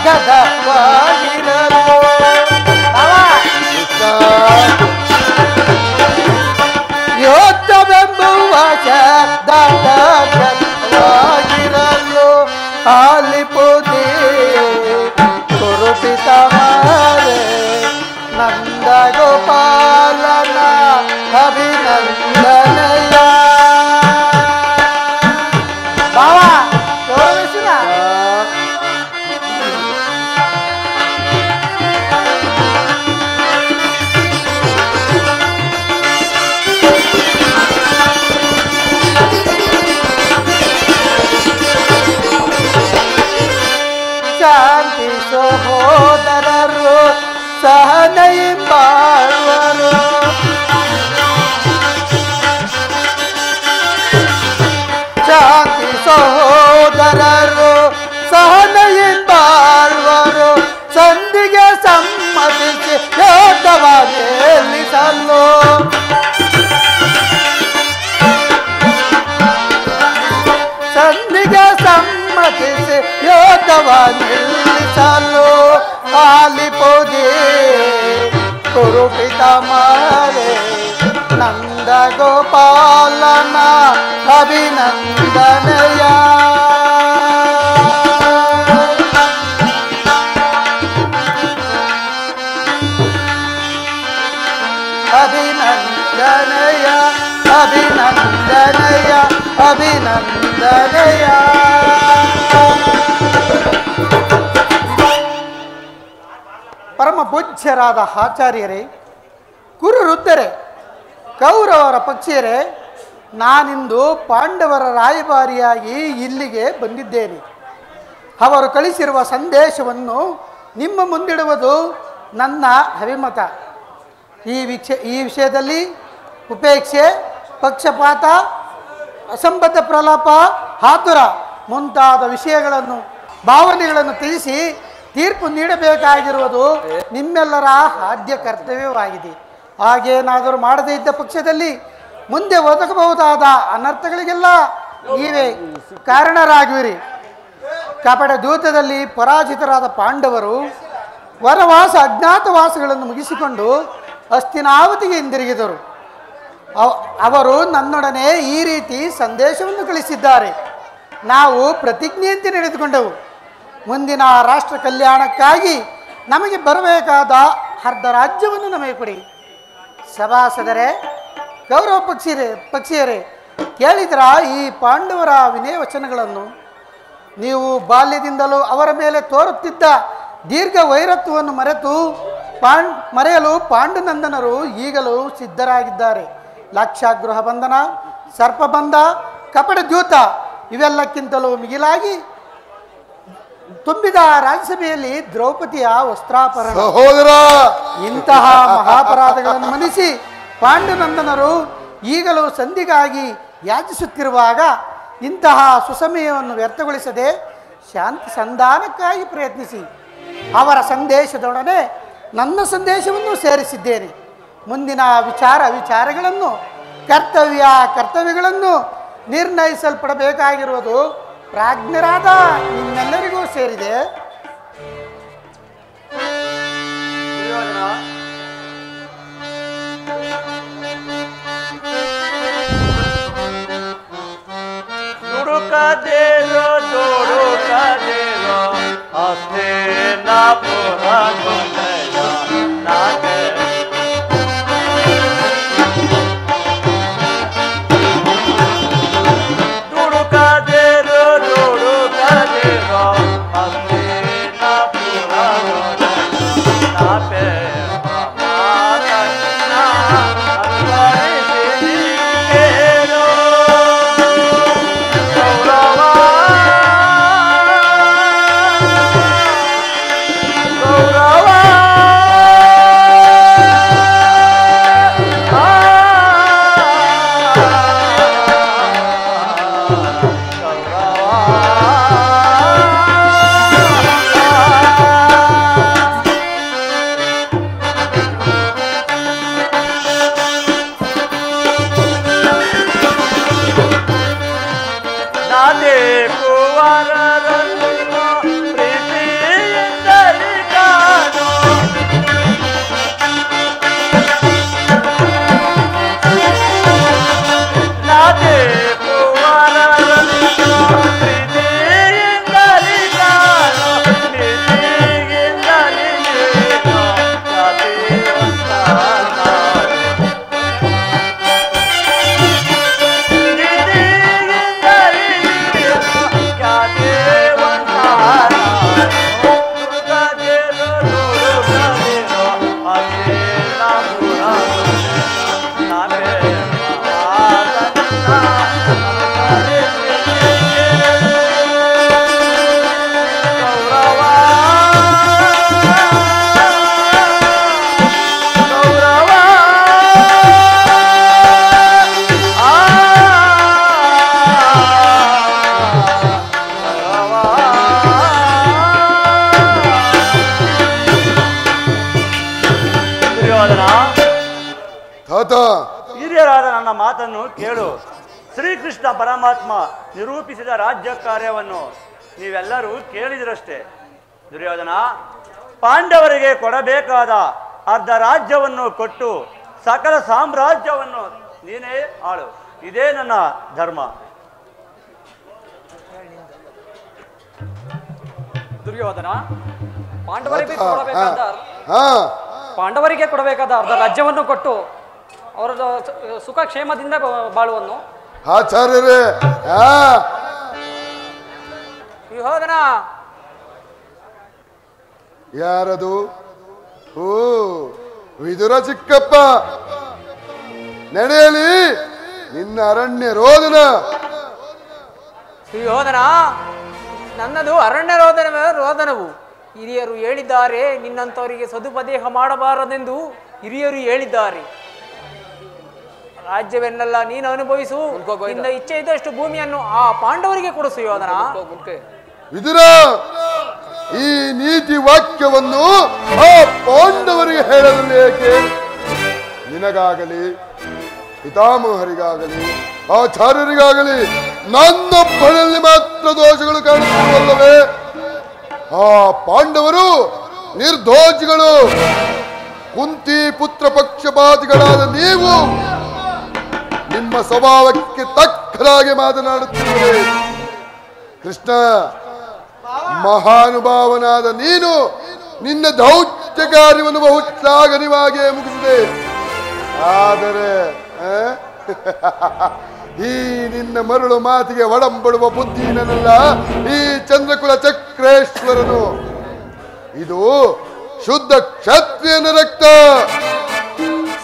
ಗದವಾಗಿರಲು ಯೋಧವೆಂಬುವ ಗದವಾಗಿರಲು ಆಲಿಪುದಿ ಕುರುಪಿತ ಮಾರೆ ನಂದ ಗೋಪಾಲನ ಅಭಿನಂದನೆಯ ಭಾವ ಗೌರವೇಶ್ವರ. ಶಾಂತಿ ಸಹೋದರರು ಸಹನೆಯಿಂಬಾಳುವರು ಶಾಂತಿ ಸಹೋದರರು ಸಹನೆಯಿಂಬಾಳುವರು ಸಂಧಿಗೆ ಸಮ್ಮತಿಸಿ ಯೋಧವ ಗೆಲ್ಲಿಸಲು ಸಂಧಿಗೆ ಸಮ್ಮತಿಸಿ ಯೋಧವ ನಿಲ್ಲಿಸಲು ಆಲಿಪುದಿ ಕುರುಪಿತ ಮಾರೆ ನಂದ ಗೋಪಾಲನ ಅಭಿನಂದನೆಯ ಅಭಿನಂದನೆಯ ಅಭಿನಂದನೆಯ ಅಭಿನಂದನೆಯ. ಪರಮ ಪೂಜ್ಯರಾದ ಆಚಾರ್ಯರೇ, ಕುರುವೃದ್ಧರೇ, ಕೌರವರ ಪಕ್ಷಿಯರೇ, ನಾನಿಂದು ಪಾಂಡವರ ರಾಯಭಾರಿಯಾಗಿ ಇಲ್ಲಿಗೆ ಬಂದಿದ್ದೇನೆ. ಅವರು ಕಳಿಸಿರುವ ಸಂದೇಶವನ್ನು ನಿಮ್ಮ ಮುಂದಿಡುವುದು ನನ್ನ ಅಭಿಮತ. ಈ ವಿಷಯದಲ್ಲಿ ಉಪೇಕ್ಷೆ, ಪಕ್ಷಪಾತ, ಅಸಂಬದ್ಧ ಪ್ರಲಾಪ, ಆತುರ ಮುಂತಾದ ವಿಷಯಗಳನ್ನು ಭಾವನೆಗಳನ್ನು ತಿಳಿಸಿ ತೀರ್ಪು ನೀಡಬೇಕಾಗಿರುವುದು ನಿಮ್ಮೆಲ್ಲರ ಆದ್ಯ ಕರ್ತವ್ಯವಾಗಿದೆ. ಹಾಗೇನಾದರೂ ಮಾಡದೇ ಇದ್ದ ಪಕ್ಷದಲ್ಲಿ ಮುಂದೆ ಒದಗಬಹುದಾದ ಅನರ್ಥಗಳಿಗೆಲ್ಲ ನೀವೇ ಕಾರಣರಾಗುವಿರಿ. ಕಪಟ ದೂತದಲ್ಲಿ ಪರಾಜಿತರಾದ ಪಾಂಡವರು ವನವಾಸ ಅಜ್ಞಾತವಾಸಗಳನ್ನು ಮುಗಿಸಿಕೊಂಡು ಹಸ್ತಿನಾವತಿಗೆ ಹಿಂದಿರುಗಿದರು. ಅವರು ನನ್ನೊಡನೆ ಈ ರೀತಿ ಸಂದೇಶವನ್ನು ಕಳಿಸಿದ್ದಾರೆ. ನಾವು ಪ್ರತಿಜ್ಞೆಯಂತೆ ನಡೆದುಕೊಂಡೆವು. ಮುಂದಿನ ರಾಷ್ಟ್ರ ಕಲ್ಯಾಣಕ್ಕಾಗಿ ನಮಗೆ ಬರಬೇಕಾದ ಅರ್ಧ ರಾಜ್ಯವನ್ನು ನಮಗೆ ಕೊಡಿ. ಸಭಾಸದರೇ, ಗೌರವ ಪಕ್ಷಿಯರೇ, ಕೇಳಿದ್ರ ಈ ಪಾಂಡವರ ವಿನಯ ವಚನಗಳನ್ನು? ನೀವು ಬಾಲ್ಯದಿಂದಲೂ ಅವರ ಮೇಲೆ ತೋರುತ್ತಿದ್ದ ದೀರ್ಘ ವೈರತ್ವವನ್ನು ಮರೆಯಲು ಪಾಂಡುನಂದನರು ಈಗಲೂ ಸಿದ್ಧರಾಗಿದ್ದಾರೆ. ಲಕ್ಷಾಗೃಹ ಬಂಧನ, ಸರ್ಪಬಂಧ, ಕಪಟ ದ್ಯೂತ ಇವೆಲ್ಲಕ್ಕಿಂತಲೂ ಮಿಗಿಲಾಗಿ ತುಂಬಿದ ರಾಜ್ಯಸಭೆಯಲ್ಲಿ ದ್ರೌಪದಿಯ ವಸ್ತ್ರಾಪರಣ, ಇಂತಹ ಮಹಾಪರಾಧಗಳನ್ನು ಮನ್ನಿಸಿ ಪಾಂಡುನಂದನರು ಈಗಲೂ ಸಂಧಿಗಾಗಿ ಯಾಚಿಸುತ್ತಿರುವಾಗ ಇಂತಹ ಸುಸಮಯವನ್ನು ವ್ಯರ್ಥಗೊಳಿಸದೆ ಶಾಂತಿ ಸಂಧಾನಕ್ಕಾಗಿ ಪ್ರಯತ್ನಿಸಿ. ಅವರ ಸಂದೇಶದೊಡನೆ ನನ್ನ ಸಂದೇಶವನ್ನು ಸೇರಿಸಿದ್ದೇನೆ. ಮುಂದಿನ ವಿಚಾರಗಳನ್ನು ಕರ್ತವ್ಯಗಳನ್ನು ನಿರ್ಣಯಿಸಲ್ಪಡಬೇಕಾಗಿರುವುದು ಪ್ರಾಜ್ಞರಾದ ನಿಮ್ಮೆಲ್ಲರಿಗೂ ಸೇರಿದೆ. ದುಡುಕದೇರೋ ದುಡುಕದೇರೋ ಅಷ್ಟೇ ನಾ ಪುರ ನಾಗೆ ದುಡುಕದೇರೋ ದುಡುಕದೇರೋ ಅಷ್ಟೇ ನಾ ಪುರ ನಾಪೆ ಹಿರಿಯರಾದ ನನ್ನ ಮಾತನ್ನು ಕೇಳು. ಶ್ರೀಕೃಷ್ಣ ಪರಮಾತ್ಮ ನಿರೂಪಿಸಿದ ರಾಜ್ಯ ಕಾರ್ಯವನ್ನು ನೀವೆಲ್ಲರೂ ಕೇಳಿದಿರಷ್ಟೇ. ದುರ್ಯೋಧನ, ಪಾಂಡವರಿಗೆ ಕೊಡಬೇಕಾದ ಅರ್ಧ ರಾಜ್ಯವನ್ನು ಕೊಟ್ಟು ಸಕಲ ಸಾಮ್ರಾಜ್ಯವನ್ನು ನೀನೇ ಆಳು. ಇದೇ ನನ್ನ ಧರ್ಮ. ದುರ್ಯೋಧನ, ಪಾಂಡವರಿಗೆ ಕೊಡಬೇಕಾದ ಅರ್ಧ ರಾಜ್ಯವನ್ನು ಕೊಟ್ಟು ಅವರ ಸುಖ ಕ್ಷೇಮದಿಂದ ಬಾಳುವನ್ನು ಆಚಾರ್ಯರೇ. ವಿಹೋದನ ಯಾರದು? ಓ, ವಿದುರ ಚಿಕ್ಕಪ್ಪ. ನಡೆಯಲಿ ನಿನ್ನ ಅರಣ್ಯ ರೋದನ. ವಿಹೋದನ, ನನ್ನದು ಅರಣ್ಯ ರೋದನವು. ಹಿರಿಯರು ಹೇಳಿದ್ದಾರೆ, ನಿನ್ನಂಥವರಿಗೆ ಸದುಪದೇಹ ಮಾಡಬಾರದೆಂದು ಹಿರಿಯರು ಹೇಳಿದ್ದಾರೆ. ರಾಜ್ಯವೆನ್ನೆಲ್ಲ ನೀನು ಅನುಭವಿಸು. ನಿನ್ನ ಇಚ್ಛೆ ಇದ್ದಷ್ಟು ಭೂಮಿಯನ್ನು ಆ ಪಾಂಡವರಿಗೆ ಕೊಡು ಸುಯೋಧನ. ವಿದುರ, ಈ ನೀತಿ ವಾಕ್ಯವನ್ನು ಆ ಪಾಂಡವರಿಗೆ ಹೇಳಲು ಏಕೆ? ನಿನಗಾಗಲಿ ಪಿತಾಮಹರಿಗಾಗಲಿ ಆಚಾರ್ಯರಿಗಾಗಲಿ ನನ್ನೊಬ್ಬನಲ್ಲಿ ಮಾತ್ರ ದೋಷಗಳು ಕಾಣುತ್ತಿರುವಲ್ಲವೇ? ಆ ಪಾಂಡವರು ನಿರ್ದೋಷಿಗಳು. ಕುಂತಿ ಪುತ್ರ ಪಕ್ಷಪಾತಿಗಳಾದ ನೀವು ನಿಮ್ಮ ಸ್ವಭಾವಕ್ಕೆ ತಕ್ಕದಾಗಿ ಮಾತನಾಡುತ್ತಿರುವೆ. ಕೃಷ್ಣ, ಮಹಾನುಭಾವನಾದ ನೀನು ನಿನ್ನ ದೌತ್ಯ ಕಾರ್ಯವನ್ನು ಬಹು ಶ್ಲಾಘನೀಯವಾಗಿ ಮುಗಿಸಿದೆ. ಆದರೆ ಈ ನಿನ್ನ ಮರಳು ಮಾತಿಗೆ ಒಡಂಬಡುವ ಬುದ್ಧಿ ನನ್ನಲ್ಲ, ಈ ಚಂದ್ರಕುಲ ಚಕ್ರೇಶ್ವರನು. ಇದು ಶುದ್ಧ ಕ್ಷತ್ರಿಯನ ರಕ್ತ.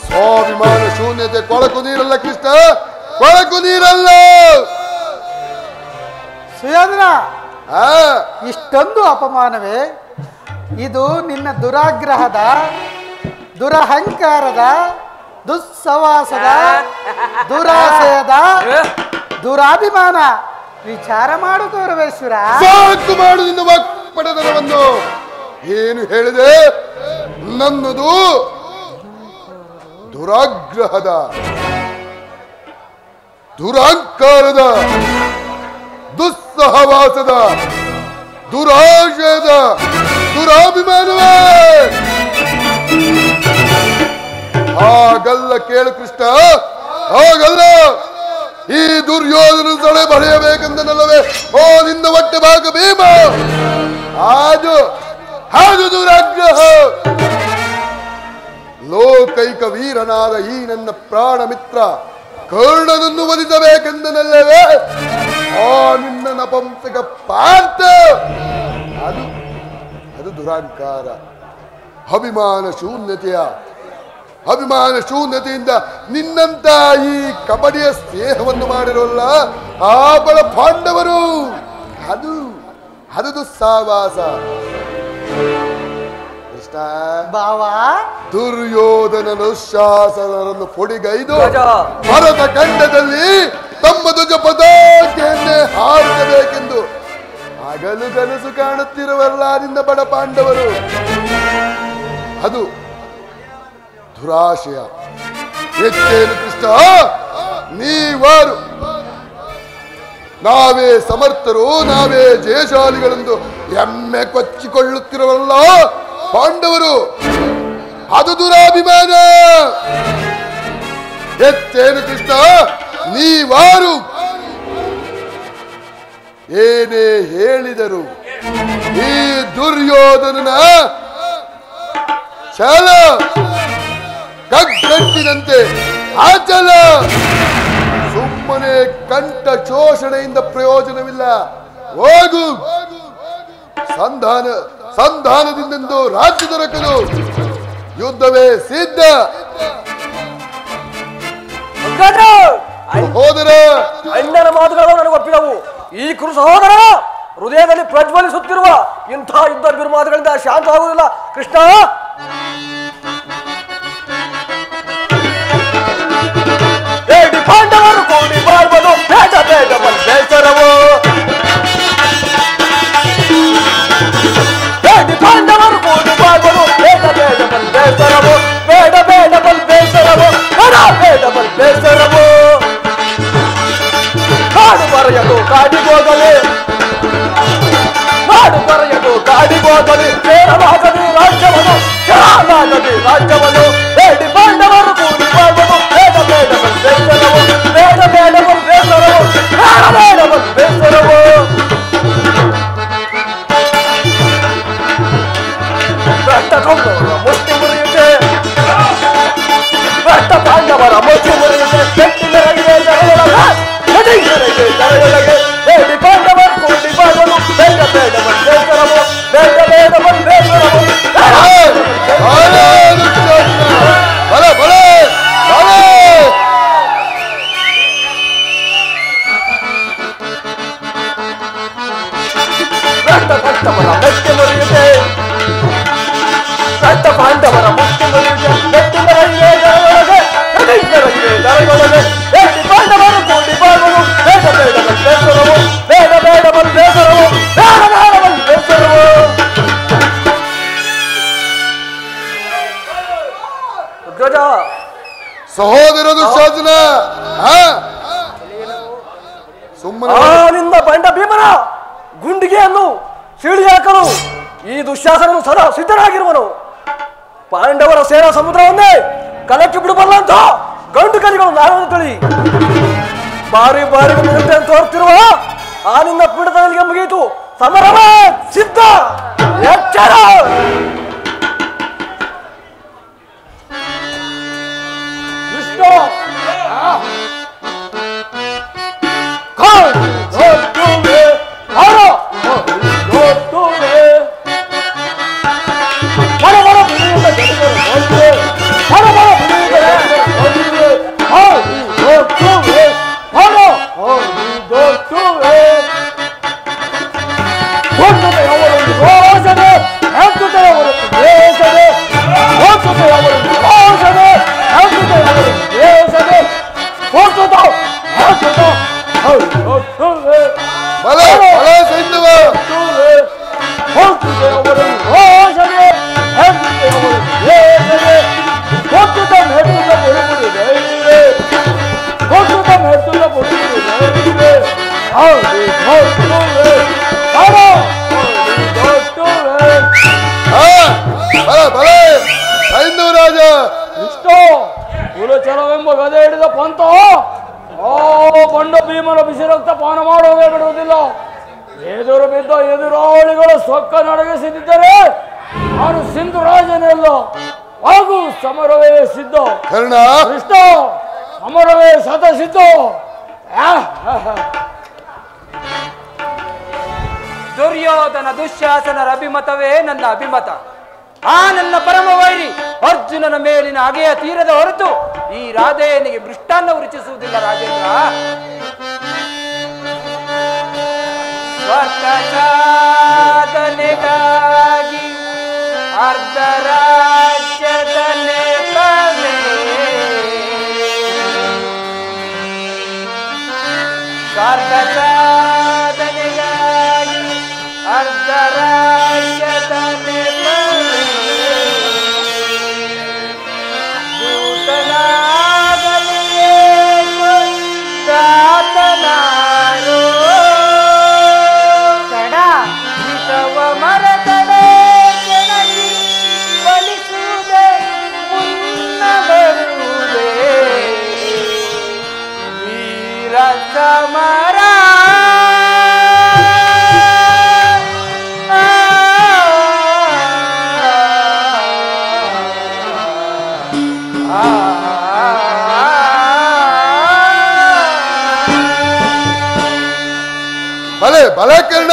ಸ್ವಾಭಿಮಾನ ಶೂನ್ಯತೆ ಕೊಳಕು ನೀರಲ್ಲ ಕೃಷ್ಣ, ಕೊಳಕು ನೀರಲ್ಲ. ಸುಯೋಧನ, ಇಷ್ಟೊಂದು ಅಪಮಾನವೇ? ಇದು ನಿನ್ನ ದುರಾಗ್ರಹದ, ದುರಹಂಕಾರದ, ದುಸ್ಸವಾಸದ, ದುರಾಶಯದ, ದುರಾಭಿಮಾನ. ವಿಚಾರ ಮಾಡು ಗೌರವೇಶ್ವರ. ಸಾಕು ಮಾಡು ನಿನ್ನ ವಾಕ್ಪಟತನವನ್ನು. ಏನು ಹೇಳಿದೆ? ನನ್ನದು ದುರಾಗ್ರಹದ, ದುರಹಂಕಾರದ, ದುಸ್ಸಹವಾಸದ, ದುರಾಶಯದ, ದುರಾಭಿಮಾನವೇ. ಹಾಗಲ್ಲ ಕೇಳು ಕೃಷ್ಣ, ಹಾಗಲ್ಲ. ಈ ದುರ್ಯೋಧನ ಸೊಳೆ ಬರೆಯಬೇಕೆಂದನಲ್ಲವೇ ಓ ನಿನ್ನ ಹೊಟ್ಟೆ ಭಾಗ ಭೀಮ. ಅದು ದುರಾಗ್ರಹ. ಲೋಕೈಕ ವೀರನಾದ ಈ ನನ್ನ ಪ್ರಾಣ ಮಿತ್ರ ಕರ್ಣನನ್ನು ವಧಿಸಬೇಕೆಂದನಲ್ಲವೇ ಆ ನಿನ್ನ ನಪಂಸಕ ಪಾರ್ಥ. ಅದು ದುರಹಂಕಾರ, ಅಭಿಮಾನ ಶೂನ್ಯತೆಯಿಂದ ನಿನ್ನಂತ ಈ ಕಬಡ್ಡಿಯ ಸ್ನೇಹವನ್ನು ಮಾಡಿರೋಲ್ಲ ಆ ಬಳ ಪಾಂಡವರು. ಅದು ದುಸ್ಸಾವಾಸ. ಕೃಷ್ಣ, ಬಾವಾ, ದುರ್ಯೋಧನನು ಶಾಸನರನ್ನು ಪುಡಿಗೈದು ಭರತ ಖಂಡದಲ್ಲಿ ತಮ್ಮ ಧ್ವಜ ಪತಾಕೆಯನ್ನೇ ಹಾರಿಸಬೇಕೆಂದು ಹಗಲು ಕನಸು ಕಾಣುತ್ತಿರುವಲ್ಲ ನಿನ್ನ ಬಡ ಪಾಂಡವರು. ಅದು ದುರಾಶಯ. ಹೆಚ್ಚೇನು ಕೃಷ್ಣ, ನೀವಾರು ನಾವೇ ಸಮರ್ಥರು, ನಾವೇ ಜಯಶಾಲಿಗಳೆಂದು ಹೆಮ್ಮೆ ಕೊಚ್ಚಿಕೊಳ್ಳುತ್ತಿರುವಲ್ಲ ಪಾಂಡವರು. ಅದು ದುರಾಭಿಮಾನ. ಹೆಚ್ಚೇನು ಕೃಷ್ಣ, ನೀವಾರು ಏನೇ ಹೇಳಿದರು ಈ ದುರ್ಯೋಧನನ ಛಲ ಕಗ್ಗಟ್ಟಿನಂತೆ ಅಚಲ. ಸುಮ್ಮನೆ ಕಂಠ ಶೋಷಣೆಯಿಂದ ಪ್ರಯೋಜನವಿಲ್ಲ. ಹೋಗು, ಸಂಧಾನದಿಂದೆಂದು ರಾಜ್ಯ ದೊರಕದು. ಯುದ್ಧವೇ ಸಿದ್ಧ. ಸಹೋದರ, ಅಣ್ಣನ ಮಾತುಗಳು ನನಗೆ ಒಪ್ಪಿದವು. ಈ ಕುರು ಸಹೋದರ ಹೃದಯದಲ್ಲಿ ಪ್ರಜ್ವಲಿಸುತ್ತಿರುವ ಇಂಥ ಯುದ್ಧ ದುರ್ಮಾರ್ಗಗಳಿಂದ ಶಾಂತ ಆಗುವುದಿಲ್ಲ. ಕೃಷ್ಣ, ಪಾಂಡವರು ಕೂಡಿ ಬಾಳ್ಬೋದು ಬೇಡ ಬೇಡ ಬೇಸರವು. ಪಾಂಡವರು ಕೂಡಿ ಬಾಳ್ಬೋದು ಬೇಡ ಬೇಡ ಬೇಸರವು. ಬೇಡ ಬೇಡ ಬೇಸರವು, ಬೇಡ ಬೇಸರವು. ಕಾಡು ಬರೆಯಲು ಕಾಡಿಗೋಗಲಿ, ಕಾಡು ಬರೆಯಲು ಕಾಡಿಗೋಗಲಿ. ಸೇರಲಾಗಲಿ ರಾಜ್ಯವನ್ನು, ಸೇರಲಾಗಲಿ ರಾಜ್ಯವನ್ನು. ಬೇಡಿ ಪಾಂಡವರು ಕೂಡಿ ಬಾಳ್ಬೋದು ಬೇಡ ಬೇಡ ಬೇಸರವು. ಬೇಡ ಬೇಡ ಬೇಸರವು, ಬೇಡ ಬೇಡ ಬೇಸರವು. ಬೆಟ್ಟ ಕೊಂಡವರ ಮುಷ್ಟಿ ಮುರಿಯುತ್ತೆ, ಬೆಟ್ಟ ಪಾಂಡವರ ಮುಷ್ಟಿ ಮುರಿಯುತ್ತೆ. ಬೆಟ್ಟಿನೊಳಗೆ ಜರಯೊಳಗೆ ಬೇಡಿ ಪಾಂಡವರು ಕೂಡಿ ಬಾಳ್ಬೋದು ಬೇಡ ಬೇಡ ಬೇಸರವು. ಬೇಡ ಬೇಡ ಬೇಸರವು. ಪಾಂಡವರ ಮುಷ್ಟಿ ಮುರಿಯುತ್ತೆ, ಬೆಟ್ಟ ಪಾಂಡವರ ಮುಷ್ಟಿ ಮುರಿಯುತ್ತೆ. ಬೆಟ್ಟಿನೊಳಗೆ ಜರಯೊಳಗೆ ಬೇಡಿ ಪಾಂಡವರು ಕೂಡಿ ಬಾಳ್ಬೋದು ಬೇಡ ಬೇಡ ಬೇಸರವು. ಬೇಡ ಬೇಡ ಬೇಸರವು, ಬೇಡ ಬೇಡ ಬೇಸರವು. ಸಹೋದರ ದುಶ್ಯಾಸನ ಸುಮ್ಮನೆ ನಿಂದ ಬಂಡ ಭೀಮನ ಗುಂಡಿಗೆಯನ್ನು ಸೀಳಿ ಹಾಕಲು ಈ ದುಶ್ಯಾಸನನು ಸದಾ ಸಿದ್ಧನಾಗಿರುವನು. ಪಾಂಡವರ ಸೇನಾ ಸಮುದ್ರವನ್ನೇ ಕಲಕ್ಕೆ ಬಿಡಬಲ್ಲ ಅಂತ ಗಂಡು ಕಲಿಗಳು ನಾರನ್ನು ತಳಿ ಬಾರಿ ಬಾರಿ ತೋರ್ತಿರುವ ಆ ನಿನ್ನ ಪೀಡದಲ್ಲಿಗೆ ಮುಗಿಯಿತು. ಸಮರವೇ ಸಿದ್ಧ. ಎಚ್ಚರ. ವಿಷ್ಣು ರಾಜ ವಿಷ್ಣು ಕುಲಚರವೆಂಬ ಗದೆ ಹಿಡಿದ ಪಂಥ ಬಂಡ ಭೀಮನ ಬಿಸಿ ರಕ್ತ ಪಾನ ಮಾಡೋದೇ ಬಿಡುವುದಿಲ್ಲ. ಎದುರು ಬಿದ್ದ ಎದುರಾಳಿಗಳ ಸೊಕ್ಕ ನಡಗಿಸಿದ್ದರೆ ನಾನು ಸಿಂಧು ರಾಜನೆಲ್ಲ ಹಾಗೂ ಸಮರವೇ ಸಿದ್ಧ. ವಿಷ್ಣು ಸಮರವೇ ಸತ ಸಿದ್ಧ. ದುರ್ಯೋಧನ ದುಶ್ಯಾಸನರ ಅಭಿಮತವೇ ನನ್ನ ಅಭಿಮತ. ಆ ನನ್ನ ಪರಮ ವೈರಿ ಅರ್ಜುನನ ಮೇಲಿನ ಅಗೆಯ ತೀರದ ಹೊರತು ಈ ರಾಧೆಯನಿಗೆ ಮೃಷ್ಟಾನ್ನ ರುಚಿಸುವುದಿಲ್ಲ ರಾಜೇಂದ್ರ. ಸ್ವರ್ಗ ಸಾಧನೆಗಾಗಿ ಅರ್ಧ ರಾಜ್ಯದ ನೆಪವೇ ಸ್ವರ್ಗ ಸಾಧನೆಗಾಗಿ ಅರ್ಧ ರಾಜ್ಯದ ನೆಪವೇ ದೂತನಾಗಲಿಯೇ ದಾತನಾರೋ ಹಿತವ ಮರತಡೆ ಕೆಣಕಿ ಬಲಿಸುವುದೇ ಮುನ್ನ ಬರುವುದೇ ವೀರ ಸಮರ ಭಲೆ ಭಲೆ ಕರ್ಣ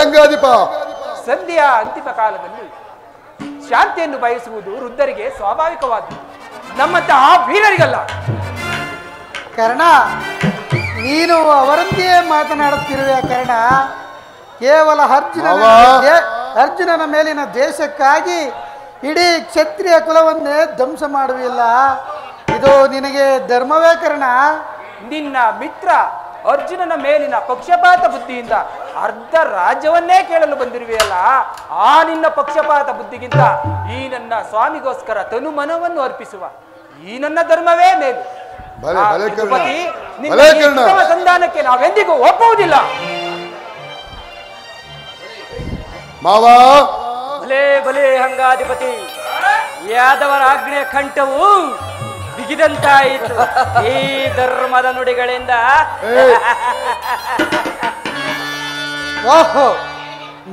ಹಂಗಾದಿಪ ಸಂಧಿಯ ಅಂತಿಮ ಕಾಲದಲ್ಲಿ ಶಾಂತಿಯನ್ನು ಬಯಸುವುದು ವೃದ್ಧರಿಗೆ ಸ್ವಾಭಾವಿಕವಾದ್ದು, ನಮ್ಮಂತಹ ವೀರರಿಗಲ್ಲ. ಕರ್ಣ, ನೀನು ಅವರಂತೆಯೇ ಮಾತನಾಡುತ್ತಿರುವೆ ಕರ್ಣ. ಕೇವಲ ಅರ್ಜುನನ ಮೇಲಿನ ದ್ವೇಷಕ್ಕಾಗಿ ಇಡೀ ಕ್ಷತ್ರಿಯ ಕುಲವನ್ನೇ ಧ್ವಂಸ ಮಾಡುವಿಲ್ಲ. ಇದು ನಿನಗೆ ಧರ್ಮವೇ ಕರ್ಣ? ನಿನ್ನ ಮಿತ್ರ ಅರ್ಜುನನ ಮೇಲಿನ ಪಕ್ಷಪಾತ ಬುದ್ಧಿಯಿಂದ ಅರ್ಧ ರಾಜ್ಯವನ್ನೇ ಕೇಳಲು ಬಂದಿರುವೆಯಲ್ಲ, ಆ ನಿನ್ನ ಪಕ್ಷಪಾತ ಬುದ್ಧಿಗಿಂತ ಈ ನನ್ನ ಸ್ವಾಮಿಗೋಸ್ಕರ ತನು ಮನವನ್ನು ಅರ್ಪಿಸುವ ಈ ನನ್ನ ಧರ್ಮವೇ ಮೇಲು. ನಿನ್ನ ಸಂಧಾನಕ್ಕೆ ನಾವೆಂದಿಗೂ ಒಪ್ಪುವುದಿಲ್ಲ. ಮಾವ ಭಲೇ ಭಲೇ ಹಂಗಾಧಿಪತಿ, ಯಾದವರ ಆಜ್ಞೆಯ ಕಂಠವು ಬಿಗಿದಂತಾಯಿತು ಈ ಧರ್ಮದ ನುಡಿಗಳಿಂದ. ಓಹೋ,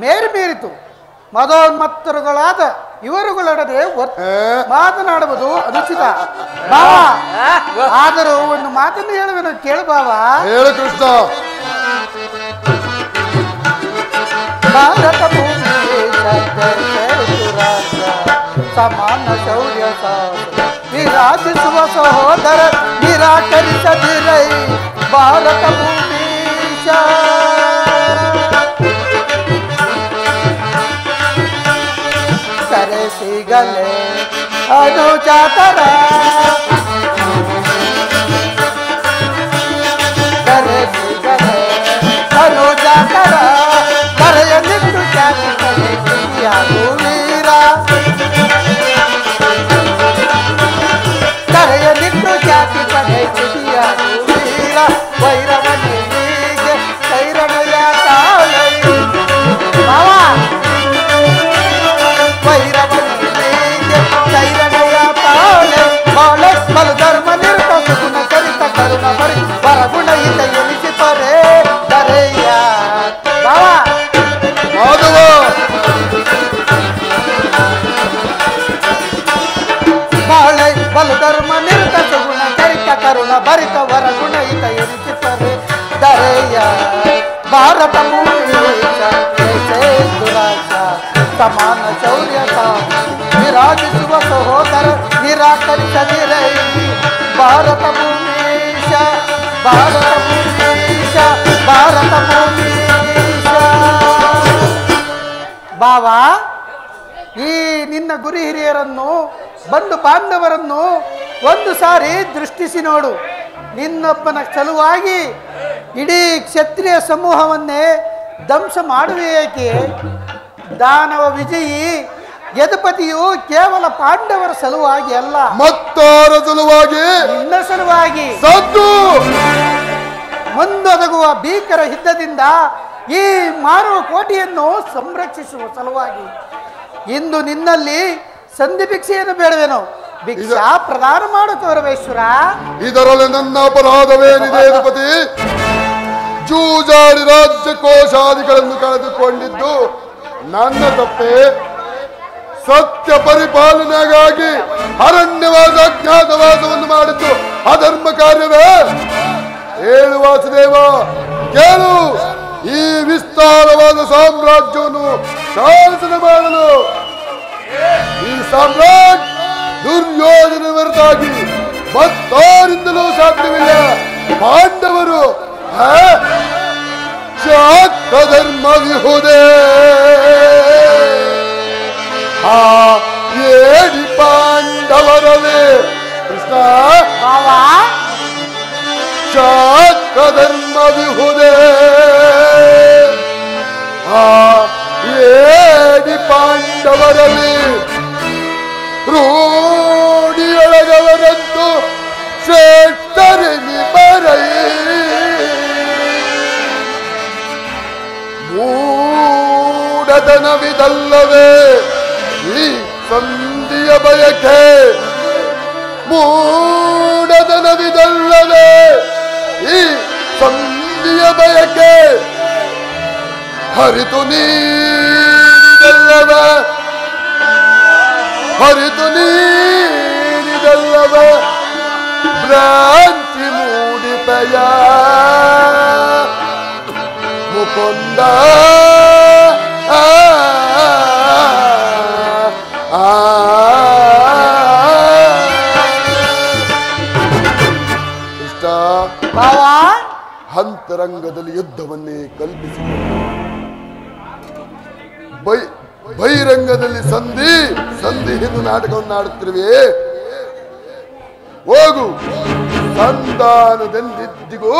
ಮೀರಿತು. ಮದೋನ್ಮತ್ತರುಗಳಾದ ಇವರುಗಳೊಡನೆ ಮಾತನಾಡುವುದು ಅನುಚಿತ. ಆದರೂ ಒಂದು ಮಾತನ್ನು ಹೇಳುವೆನು, ಕೇಳು ಬಾವ. ಹೇಳು ಕೃಷ್ಣ. ಭಾರತ ಭೂಮಿ ಸಮಾನ ಶೌರ್ಯ ವಿರಾಜಿಸುವ ಸಹೋದರ ನಿರಾಕರಿಸದಿರೈ ಭಾರತ ಭೂಮೀಶ. ಕರೆ ಸಿಗಲೇ ಅನುಜಾತರ, ಕರೆ ಸಿಗಲೇ ಅನುಜಾತರ, ಕರೆಯಲಿಟ್ಟು ಯಾರು ವೀರ, ಕರೆಯಲಿಟ್ಟು ಜಾತಿ ಪಡೆ ಯಾರು ವೀರ. ವೈರವನಿಗೆ ಕೈರಣಯ ತಾಳೆ ವೈರವನಿಗೆ ಕೈರಣಯ ತಾಳೆ ಬಾಳೆ ಬಲು ಧರ್ಮ ನಿರುತ ಸುಗುಣ ಚರಿತ ಕರುಣ ಬರಿ ವರಗುಣ ಇಲ್ಲ ಎನಿಸಿಪರೆ ಕರೆಯ ಬಾಳೆ ಬಲು ಧರ್ಮ ನಿರುತ ಸುಗುಣ ಚರಿತ ಕರುಣ ಭರಿತ ವರಗುಣ ಇತ ಎನಿಸಿಪರೆ ದರೆಯ ಭಾರತ ದುರಾಶ ಸಮಾನ ಶೌರ್ಯ ವಿರಾಜಿಸುವ ಸಹೋದರ ನಿರಾಕರಿಸದಿರೈ ಭಾರತ ಭೂಮೀಶ, ಭಾರತ ಭೂಮೀಶ, ಭಾರತ ಭೂಮೀಶ. ಬಾವ, ಈ ನಿನ್ನ ಗುರು ಹಿರಿಯರನ್ನು ಬಂಧು ಬಾಂಧವರನ್ನು ಒಂದು ಸಾರಿ ದೃಷ್ಟಿಸಿ ನೋಡು. ನಿನ್ನೊಬ್ಬನ ಸಲುವಾಗಿ ಇಡೀ ಕ್ಷತ್ರಿಯ ಸಮೂಹವನ್ನೇ ಧ್ವಂಸ ಮಾಡುವೆ ಏಕೆ? ದಾನವ ವಿಜಯಿ ಯದುಪತಿಯು ಕೇವಲ ಪಾಂಡವರ ಸಲುವಾಗಿ ಅಲ್ಲ, ಮತ್ತಾರ ಸಲುವಾಗಿ, ನಿನ್ನ ಸಲುವಾಗಿ ಮುಂದೊದಗುವ ಭೀಕರ ಯುದ್ಧದಿಂದ ಈ ಮಾನವ ಕೋಟೆಯನ್ನು ಸಂರಕ್ಷಿಸುವ ಸಲುವಾಗಿ ಇಂದು ನಿನ್ನಲ್ಲಿ ಸಂಧಿ ಭಿಕ್ಷೆಯನ್ನು ಬೇಡವೇನು? ಭಿಕ್ಷಾ ಪ್ರದಾನ ಮಾಡು ಕೌರವೇಶ್ವರ. ಇದರಲ್ಲಿ ನನ್ನ ಅಪರಾಧವೇನಿದೆ ಯದುಪತಿ? ಜೂಜಾಡಿ ರಾಜ್ಯ ಕೋಶಾದಿಗಳನ್ನು ಕಳೆದುಕೊಂಡಿದ್ದು ನನ್ನ ತಪ್ಪೆ. ಸತ್ಯ ಪರಿಪಾಲನೆಗಾಗಿ ಅರಣ್ಯವಾದ ಅಜ್ಞಾತವಾಸವನ್ನು ಮಾಡಿದ್ದು ಅಧರ್ಮ ಕಾರ್ಯವೇ? ಹೇಳು ವಾಸುದೇವ, ಕೇಳು. ಈ ವಿಸ್ತಾರವಾದ ಸಾಮ್ರಾಜ್ಯವನ್ನು ಶಾಸನ ಮಾಡಲು ಈ ಸಾಮ್ರಾಟ್ ದುರ್ಯೋಧನ ಹೊರತಾಗಿ ಮತ್ತಾರಿಂದಲೂ ಸಾಧ್ಯವಿಲ್ಲ. ಪಾಂಡವರು ಧರ್ಮ ವಿಹುದೇ ಆ ಏಡಿ ಪಾಂಡವರವೇ ಕೃಷ್ಣ ಧರ್ಮ ವಿಹುದೇ ಆ ಏಡಿ ಪಾಂಡವರಲ್ಲಿ ರೂಢಿಯೊಳಗವರಂತೂ ಶ್ರೇಷ್ಠರಿನಿ ಬರೈ ಮೂಢತನವಿದಲ್ಲವೇ ಈ ಸಂಧಿಯ ಬಯಕೆ? ಮೂಢತನವಿದಲ್ಲವೇ ಈ ಸಂಧಿಯ ಬಯಕೆ? ಹರಿತು ನೀರಿದಲ್ಲವ, ಹರಿತು ನೀರಿದಲ್ಲವ ಭ್ರಾಂತಿ ಮೂಡಿಪಯ ಮುಕುಂದ ಅಂತರಂಗದಲ್ಲಿ ಯುದ್ಧವನ್ನೇ ಕಲ್ಪಿಸಿದರು. ಬಹಿರಂಗದಲ್ಲಿ ಸಂಧಿ ಸಂಧಿ ಎಂದು ನಾಟಕವನ್ನು ಆಡುತ್ತಿರುವೆ. ಹೋಗು, ಸಂಧಾನದೆಂದಿದ್ದಿಗೂ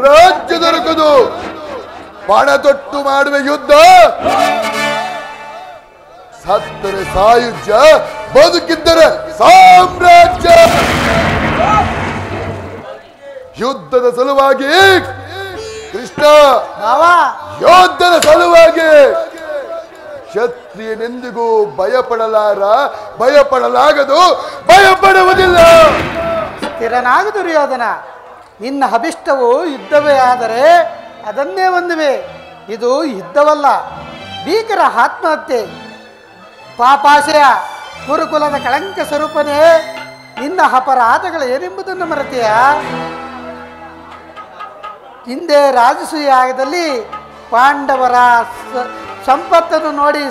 ರಾಜ್ಯ ದೊರಕದು. ಪಣ ತೊಟ್ಟು ಮಾಡುವ ಯುದ್ಧ, ಸತ್ತರೆ ಸಾಯುಜ್ಯ, ಬದುಕಿದ್ದರೆ ಸಾಮ್ರಾಜ್ಯ. ಯುದ್ಧದ ಸಲುವಾಗಿ ಕೃಷ್ಣ, ಯೋಧನ ಸಲುವಾಗಿ ಕ್ಷತ್ರಿಯನೆಂದಿಗೂ ಭಯಪಡಲಾರ, ಭಯಪಡಲಾಗದು, ಭಯಪಡುವುದಿಲ್ಲ. ಸ್ಥಿರನಾಗ ದುರ್ಯೋಧನ, ನಿನ್ನ ಅಭಿಷ್ಟವು ಯುದ್ಧವೇ ಆದರೆ ಅದನ್ನೇ ಹೊಂದುವೆ. ಇದು ಯುದ್ಧವಲ್ಲ, ಭೀಕರ ಆತ್ಮಹತ್ಯೆ. ಪಾಪಾಶಯ ಗುರುಕುಲದ ಕಳಂಕ ಸ್ವರೂಪನೇ, ನಿನ್ನ ಅಪರಾಧಗಳು ಏನೆಂಬುದನ್ನು ಮರೆತೆಯ? ಹಿಂದೆ ರಾಜಸೂಯಾಗದಲ್ಲಿ ಪಾಂಡವರ ಸಂಪತ್ತನ್ನು ನೋಡಿ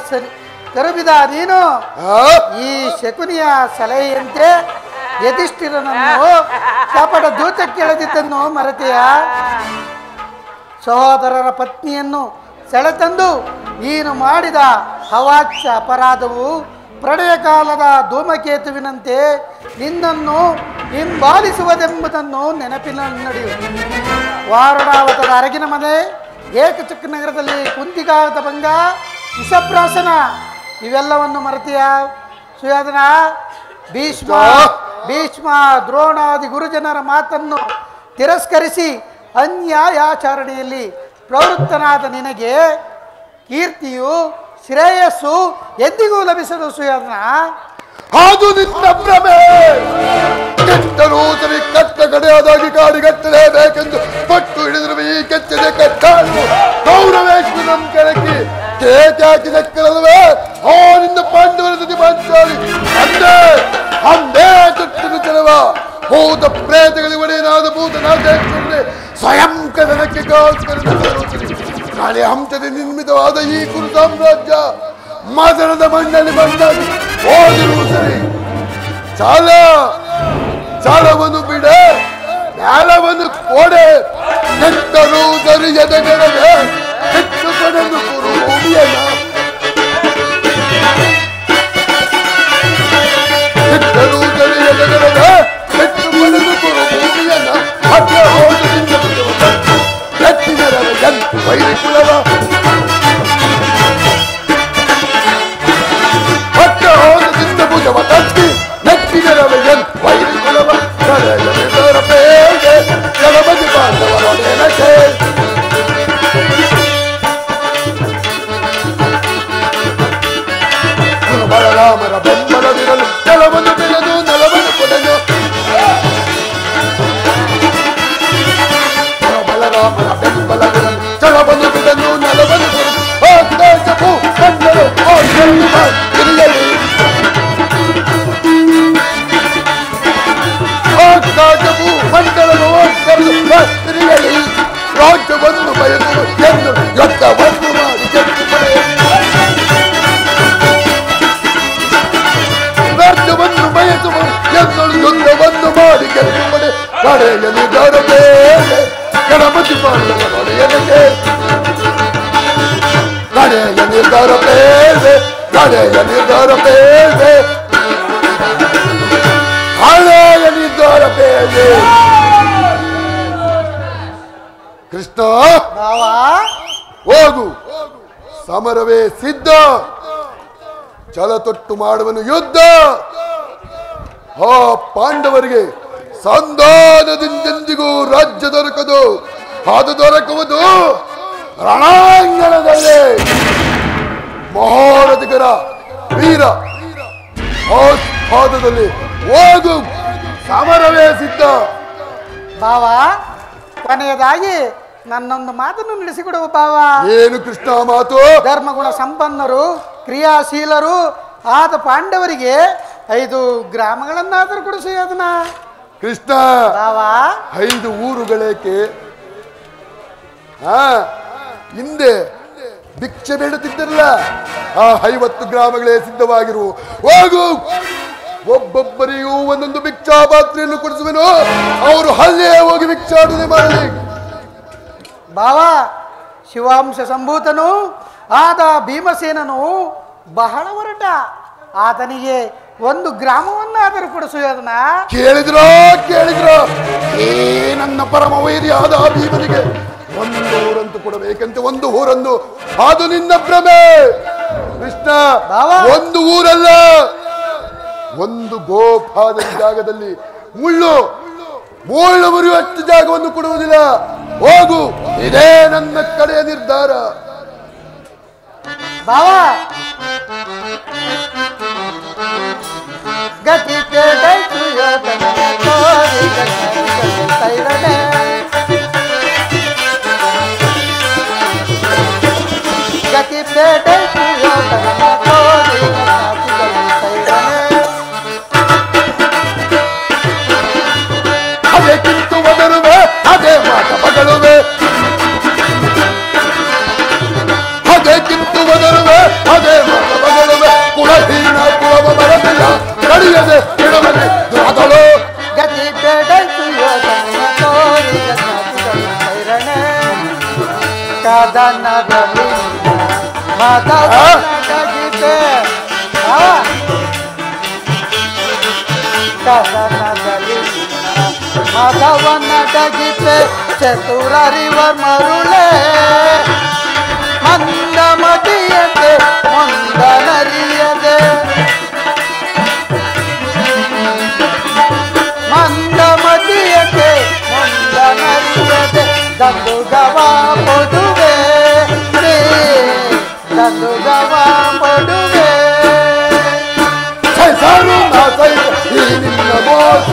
ಕರುಬಿದ ನೀನು ಈ ಶಕುನಿಯ ಸಲಹೆಯಂತೆ ಯಧಿಷ್ಠಿರನನ್ನು ಕಪಟ ದೂತಕ್ಕೆ ಎಳೆದಿದ್ದನ್ನು ಮರೆತೆಯ? ಸಹೋದರರ ಪತ್ನಿಯನ್ನು ಸೆಳೆತಂದು ನೀನು ಮಾಡಿದ ಅವಾಚ್ಯ ಅಪರಾಧವು ಪ್ರಳಯ ಕಾಲದ ಧೂಮಕೇತುವಿನಂತೆ ನಿನ್ನನ್ನು ಹಿಂಬಾಲಿಸುವುದೆಂಬುದನ್ನು ನೆನಪಿನಲ್ಲಿಡು. ವಾರಣಾವತದ ಅರಗಿನ ಮನೆ, ಏಕಚಕ್ರ ನಗರದಲ್ಲಿ ಕುಂತಿಗಾದ ಭಂಗ, ವಿಷಪ್ರಾಶನ ಇವೆಲ್ಲವನ್ನು ಮರೆತೆಯ ಸುಯೋಧನ? ಭೀಷ್ಮ ದ್ರೋಣಾದಿ ಗುರುಜನರ ಮಾತನ್ನು ತಿರಸ್ಕರಿಸಿ ಅನ್ಯಾಯಾಚರಣೆಯಲ್ಲಿ ಪ್ರವೃತ್ತನಾದ ನಿನಗೆ ಕೀರ್ತಿಯು ಶ್ರೇಯಸ್ಸು ಎಂದಿಗೂ ಲಭಿಸದು ಸುಯೋಧನ. ಅದು ನಿನ್ನ ಭ್ರಮೆ. ಕೆಟ್ಟರೂ ಸರಿ ಕಟ್ಟ ಕಡೆಯಾದಾಗಿ ಕಾಡಿಗಟ್ಟಲೇಬೇಕೆಂದು ಪಟ್ಟು ಹಿಡಿದಿರುವ ಈ ಕೆಚ್ಚದೆ ಕಟ್ಟಾಳು ಗೌರವೇಶ್ವರಂ ಕೆಳಕಿ ಕೇಚಾಕಿದಕ್ಕಲ್ಲವೇ ಅವನಿಂದ ಪಾಂಡವರ ಜೊತೆ ಮಾತಾಡಿ ಅಂದೇ ಅಂದೇ ಕಟ್ಟದ ಚೆಲವ ಭೂತ ಪ್ರೇತಗಳಿಗೆ ಒಡೆಯನಾದ ಭೂತನಾಥೇಶ್ವರನೇ ಸ್ವಯಂ ಕದನಕ್ಕೆ ಕಾಳಿ ಹಂಸದ ನಿರ್ಮಿತವಾದ ಈ ಕುರು ಸಾಮ್ರಾಜ್ಯ ಮದನದ ಮಣ್ಣಲ್ಲಿ ಬಂದಾಗ ಹೋದರೂ ಸರಿ ಚಾಲವನ್ನು ಬಿಡ, ನ್ಯಾಲವನ್ನು ಕೊಡೆ, ಕೆಟ್ಟರೂ ಸರಿ ಎದೆಗೆಡದೆ ಕೆಟ್ಟು ಕೊಡಲು ಕುರು ಭೂಮಿಯನ್ನ, ಕೆಟ್ಟರೂ ಸರಿ ಎದೆಗೆಡದೆ ಕೆಟ್ಟು ಕೊಡಲು ಕುರು ಭೂಮಿಯನ್ನ ಹತ್ತಿರ ಹೋದದಿಂದ ಎತ್ತಿನರ ವೈರಿ ಕುಲವ ಭುಜವ ತಟ್ಟಿ ನೆಟ್ಟಿಗರವಯನ್ ವೈರಿ ಕುಲವ ಕರೆಯರ ಬೇಗೆ ಕೆಲಬದಿ ಬಾಂಧವರೊಡನೆನಕ್ಕೆ ಬಲರಾಮರ ಬೆಂಬಲವಿರಲು ನೆಲವನ್ನು ಬೆಳೆದು ನೆಲವನ್ನು ಕೊಡೆದು, ಬಲರಾಮರ ಬೆಂಬಲವಿರಲು ಜಲವನ್ನು ಬಿಡಲು ನೆಲವನ್ನು ಕೊಡೆದು ಆಕಾಶವು ಕಂಡರು ಹಿರಿಯಲಿ ಆಕಾಶವು ಮಂಡಲದಲ್ಲಿ ರಾಜ್ಯವನ್ನು ಬಯಸುವ ಎಂದು ಯುದ್ಧವನ್ನು ಮಾಡಿ ಗೆದ್ದು ಪಡೆ, ರಾಜ್ಯವನ್ನು ಬಯಸುವ ಎಂದು ಯುದ್ಧವನ್ನು ಮಾಡಿ ಗೆದ್ದು ಪಡೆ. ಕಡೆಯ ನಿರ್ಧಾರ ಬೇರೆ ಗಣಪತಿ ಪಾಂಡವರೊಡೆಯನಿಗೆ, ಕಡೆಯ ನಿರ್ಧಾರ ಬೇರೆ, ಕಡೆಯ ನಿರ್ಧಾರ ಬೇರೆ, ಹಳೆಯ ನಿರ್ಧಾರ ಬೇರೆ. ಕೃಷ್ಣ ಹೋಗು, ಸಮರವೇ ಸಿದ್ಧ, ಛಲ ತೊಟ್ಟು ಮಾಡುವನು ಯುದ್ಧ. ಆ ಪಾಂಡವರಿಗೆ ಸಂಧಾನದಿಂದೆಂದಿಗೂ ರಾಜ್ಯ ದೊರಕದು, ಅದು ದೊರಕುವುದು ರಣಾಂಗಣದಲ್ಲಿ. ಮಹಾರಥಿಗರ ವೀರ ಪಾದದಲ್ಲಿ ಹೋಗು, ಸಮರವೇ ಸಿದ್ಧ. ಬಾವ, ಕೊನೆಯದಾಗಿ ನನ್ನೊಂದು ಮಾತನ್ನು ನಡೆಸಿಕೊಡುವ ಬಾವ. ಏನು ಕೃಷ್ಣ ಮಾತು? ಧರ್ಮಗುಣ ಸಂಪನ್ನರು ಕ್ರಿಯಾಶೀಲರು ಆದ ಪಾಂಡವರಿಗೆ 5 ಗ್ರಾಮಗಳನ್ನಾದರೂ ಕೊಡಿಸಿ ಅದನ್ನ. ಕೃಷ್ಣ ಬಾವ, 5 ಊರುಗಳೇಕೆ? ಹಿಂದೆ ಭಿಕ್ಷೆ ಬೇಡುತ್ತಿದ್ದರಲ್ಲ, ಆ 50 ಗ್ರಾಮಗಳೇ ಸಿದ್ಧವಾಗಿರು. ಹೋಗು, ಒಬ್ಬೊಬ್ಬರಿಗೂ ಒಂದೊಂದು ಭಿಕ್ಷಾ ಪಾತ್ರೆಯನ್ನು ಕೊಡಿಸುವೆನು. ಅವರು ಅಲ್ಲೇ ಹೋಗಿ ಭಿಕ್ಷಾಟನೆ ಮಾಡಲಿ. ಭಾವ ಶಿವಾಂಶ ಸಂಭೂತನು ಆದ ಭೀಮಸೇನನು ಬಹಳ ಹೊರಟ. ಆತನಿಗೆ 1 ಗ್ರಾಮವನ್ನಾದರೂ ಕೂಡ ಸುಯೋಧನ. ಕೇಳಿದ್ರೋ ಏ ನನ್ನ ಪರಮ ವೈರಿಯಾದ ಭೀಮನಿಗೆ 1 ಊರಂತೂ ಕೊಡಬೇಕಂತೆ, 1 ಊರನ್ನು. ಅದು ನಿನ್ನ ಭ್ರಮೆ ಕೃಷ್ಣ. 1 ಊರಲ್ಲ, 1 ಗೋಪಾದ ಜಾಗದಲ್ಲಿ ಮುಳ್ಳು ಮುರಿಯುವಷ್ಟು ಜಾಗವನ್ನು ಕೊಡುವುದಿಲ್ಲ. ಹೋಗು, ಇದೇ ನನ್ನ ಕಡೆಯ ನಿರ್ಧಾರ. ಭಾವ ಗತಿ ಅದೇ ಕಿತ್ತು ಬದರುವೆ, ಅದೇ ಮಾತ ಬಗಳುವೆ, ಅದೇ ಕಿತ್ತು ಬದರುವೆ, ಅದೇ ಮಾತ ಬಗಳುವೆ. ಕುಲಹೀನ ಕುಲವ ಬರದಿಲ್ಲ, ಕಡಿಯದೆ ಬಿಡುವನೆ ದ್ರಾದಳು. ಗತಿ ಬೇಡೈತು ಯೋಧನ ತೋರಿದ ಸೈರಣೆ ಕದನದಲ್ಲಿ ಮಾಧವನಡಗಿತೆ. ಕದನದಲ್ಲಿ ಮಾಧವನಡಗಿತೆ ಚತುರರಿವ ಮರುಳೆ ಮಂದಮತಿಯದೆ ಮಂದನರಿಯದೆ ಮಂದಮತಿಯದೆ ಮಂದನರಿಯದೆ ದಂದುಗವ ಪಡುವೆ ದಂದುಗವ ಪಡುವೆ. ಸೈಸಾರು ನಾ ಸೈಸ ಈ ನಿನ್ನ ಮೋಸ,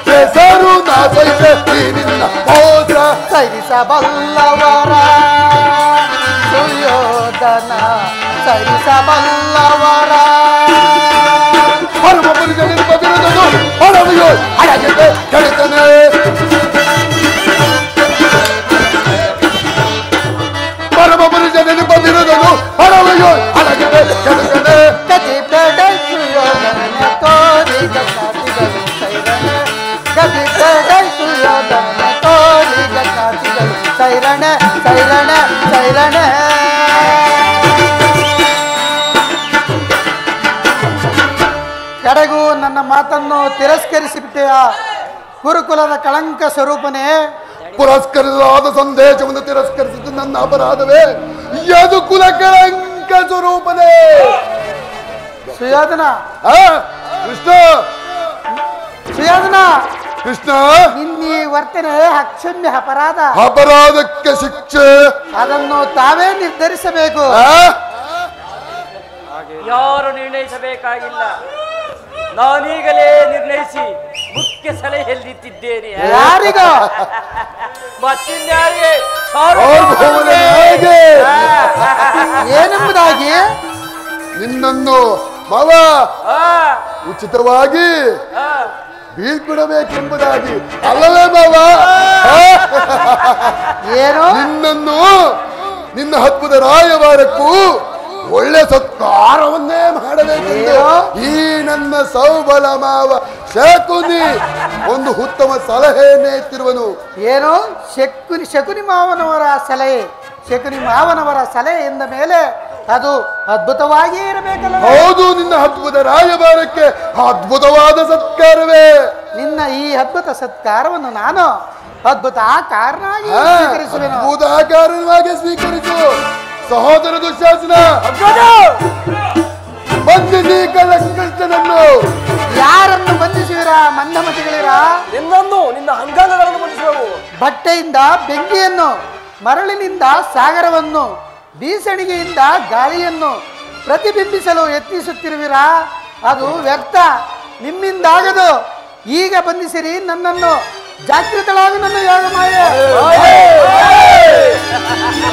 ಸೈಸಾರು ನಾ ಸೈಸ ಈ ನಿನ್ನ ಮೋಸ. ಸೈರಿಸಬಲ್ಲವರ ಸುಯೋಧನ ಸೈರಿಸಬಲ್ಲವರ ಪರಮ ಪುರುಷನಿಗೆ ಬದಿರುವುದು ಹೊರವಿಯೋ ಅಡಗಿದೆ ಕೆಡುತ್ತನೆ. ಪರಮ ಪುರುಷನಿಗೆ ಬದಿರುವುದು ಹೊರವಿಯೋ ಅಡಗಿದೆ ಕೆಡುತ್ತನೆ. ಗತಿ ಬೇಡ ಸುಯೋಧನ ತೋರಿದ ಸಾತಿಗಳು ಸೈರಣೆ ಗತಿ ಬೇಡ ಸುಯೋಧನ ತೋರಿದ ಸಾತಿಗಳು ಸೈರಣೆ ಸೈರಣೆ ಸೈರಣೆ. ಕಡೆಗೂ ನನ್ನ ಮಾತನ್ನು ತಿರಸ್ಕರಿಸಿಬಿಟ್ಟೆಯ ಗುರುಕುಲದ ಕಳಂಕ ಸ್ವರೂಪನೇ. ಪುರಸ್ಕರಿಸಲಾದ ಸಂದೇಶವನ್ನು ತಿರಸ್ಕರಿಸಿದ್ದು ನನ್ನ ಅಪರಾಧವೇ. ಯದು ಕುಲ ಕಳಂಕ ಸ್ವರೂಪನೇ. ಸುಯೋಧನ ಕೃಷ್ಣ ಸುಯೋಧನ ಕೃಷ್ಣ, ನಿನ್ನೀ ವರ್ತನೆ ಅಕ್ಷಮ್ಯ ಅಪರಾಧ. ಅಪರಾಧಕ್ಕೆ ಶಿಕ್ಷೆ ಅದನ್ನು ತಾವೇ ನಿರ್ಧರಿಸಬೇಕು. ಯಾರು ನಿರ್ಣಯಿಸಬೇಕಾಗಿಲ್ಲ, ನಾನೀಗಲೇ ನಿರ್ಣಯಿಸಿ ಮುಖ್ಯ ಸಲಹೆಯಲ್ಲಿದ್ದೇನೆ. ಯಾರಿಗ ಮತ್ತಿನ್ಯಾರಿಗೆ ಏನೆಂಬುದಾಗಿ ನಿನ್ನನ್ನು ಮಾವ ಉಚಿತವಾಗಿ ಬೀಳ್ಕೊಡಬೇಕೆಂಬುದಾಗಿ ಅಲ್ಲವೇ ಮಾವ? ಏನು ನಿನ್ನನ್ನು ನಿನ್ನ ಹಬ್ಬದ ರಾಯವಾರಕ್ಕೂ ಒಳ್ಳೆ ಸತ್ಕಾರವನ್ನೇ ಮಾಡಬೇಕೆಂದು ಈ ನನ್ನ ಸೌಬಲ ಮಾವ ಶಕುನಿ ಒಂದು ಉತ್ತಮ ಸಲಹೆಯನ್ನೇ ಎತ್ತಿರುವನು. ಏನು ಶಕುನಿ ಮಾವನವರ ಸಲಹೆ? ಶಕುನಿ ಮಾವನವರ ಸಲಹೆ ಎಂದ ಮೇಲೆ ಅದು ಅದ್ಭುತವಾಗಿಯೇ ಇರಬೇಕಲ್ಲ? ಹೌದು, ನಿನ್ನ ಅದ್ಭುತ ರಾಯಭಾರಕ್ಕೆ ಅದ್ಭುತವಾದ ಸತ್ಕಾರವೇ. ನಿನ್ನ ಈ ಅದ್ಭುತ ಸತ್ಕಾರವನ್ನು ನಾನು ಅದ್ಭುತ ಕಾರಣವಾಗಿ ಸ್ವೀಕರಿಸುವೆನು. ಅದ್ಭುತ ಕಾರಣವಾಗಿ ಸ್ವೀಕರಿಸು. ಸಹೋದರ ದುಶ್ಯಾಸನ, ಬಂಧಿಸಿ ಕೃಷ್ಣನನ್ನು. ಯಾರನ್ನು ಬಂಧಿಸುವಿರ ಮಂದಮತಿಗಳಿರ? ನಿನ್ನನ್ನು ನಿನ್ನ ಅಂಗಾಂಗಗಳನ್ನು ಬಂಧಿಸುವವು. ಬಟ್ಟೆಯಿಂದ ಬೆಂಕಿಯನ್ನು, ಮರಳಿನಿಂದ ಸಾಗರವನ್ನು, ಬೀಸಣಿಗೆಯಿಂದ ಗಾಳಿಯನ್ನು ಪ್ರತಿಬಿಂಬಿಸಲು ಯತ್ನಿಸುತ್ತಿರುವಿರ. ಅದು ವ್ಯರ್ಥ, ನಿಮ್ಮಿಂದಾಗದು. ಈಗ ಬಂಧಿಸಿರಿ ನನ್ನನ್ನು. ಜಾಗೃತಳಾಗಿ ನನ್ನ ಯೋಗ ಮಾಯೆ.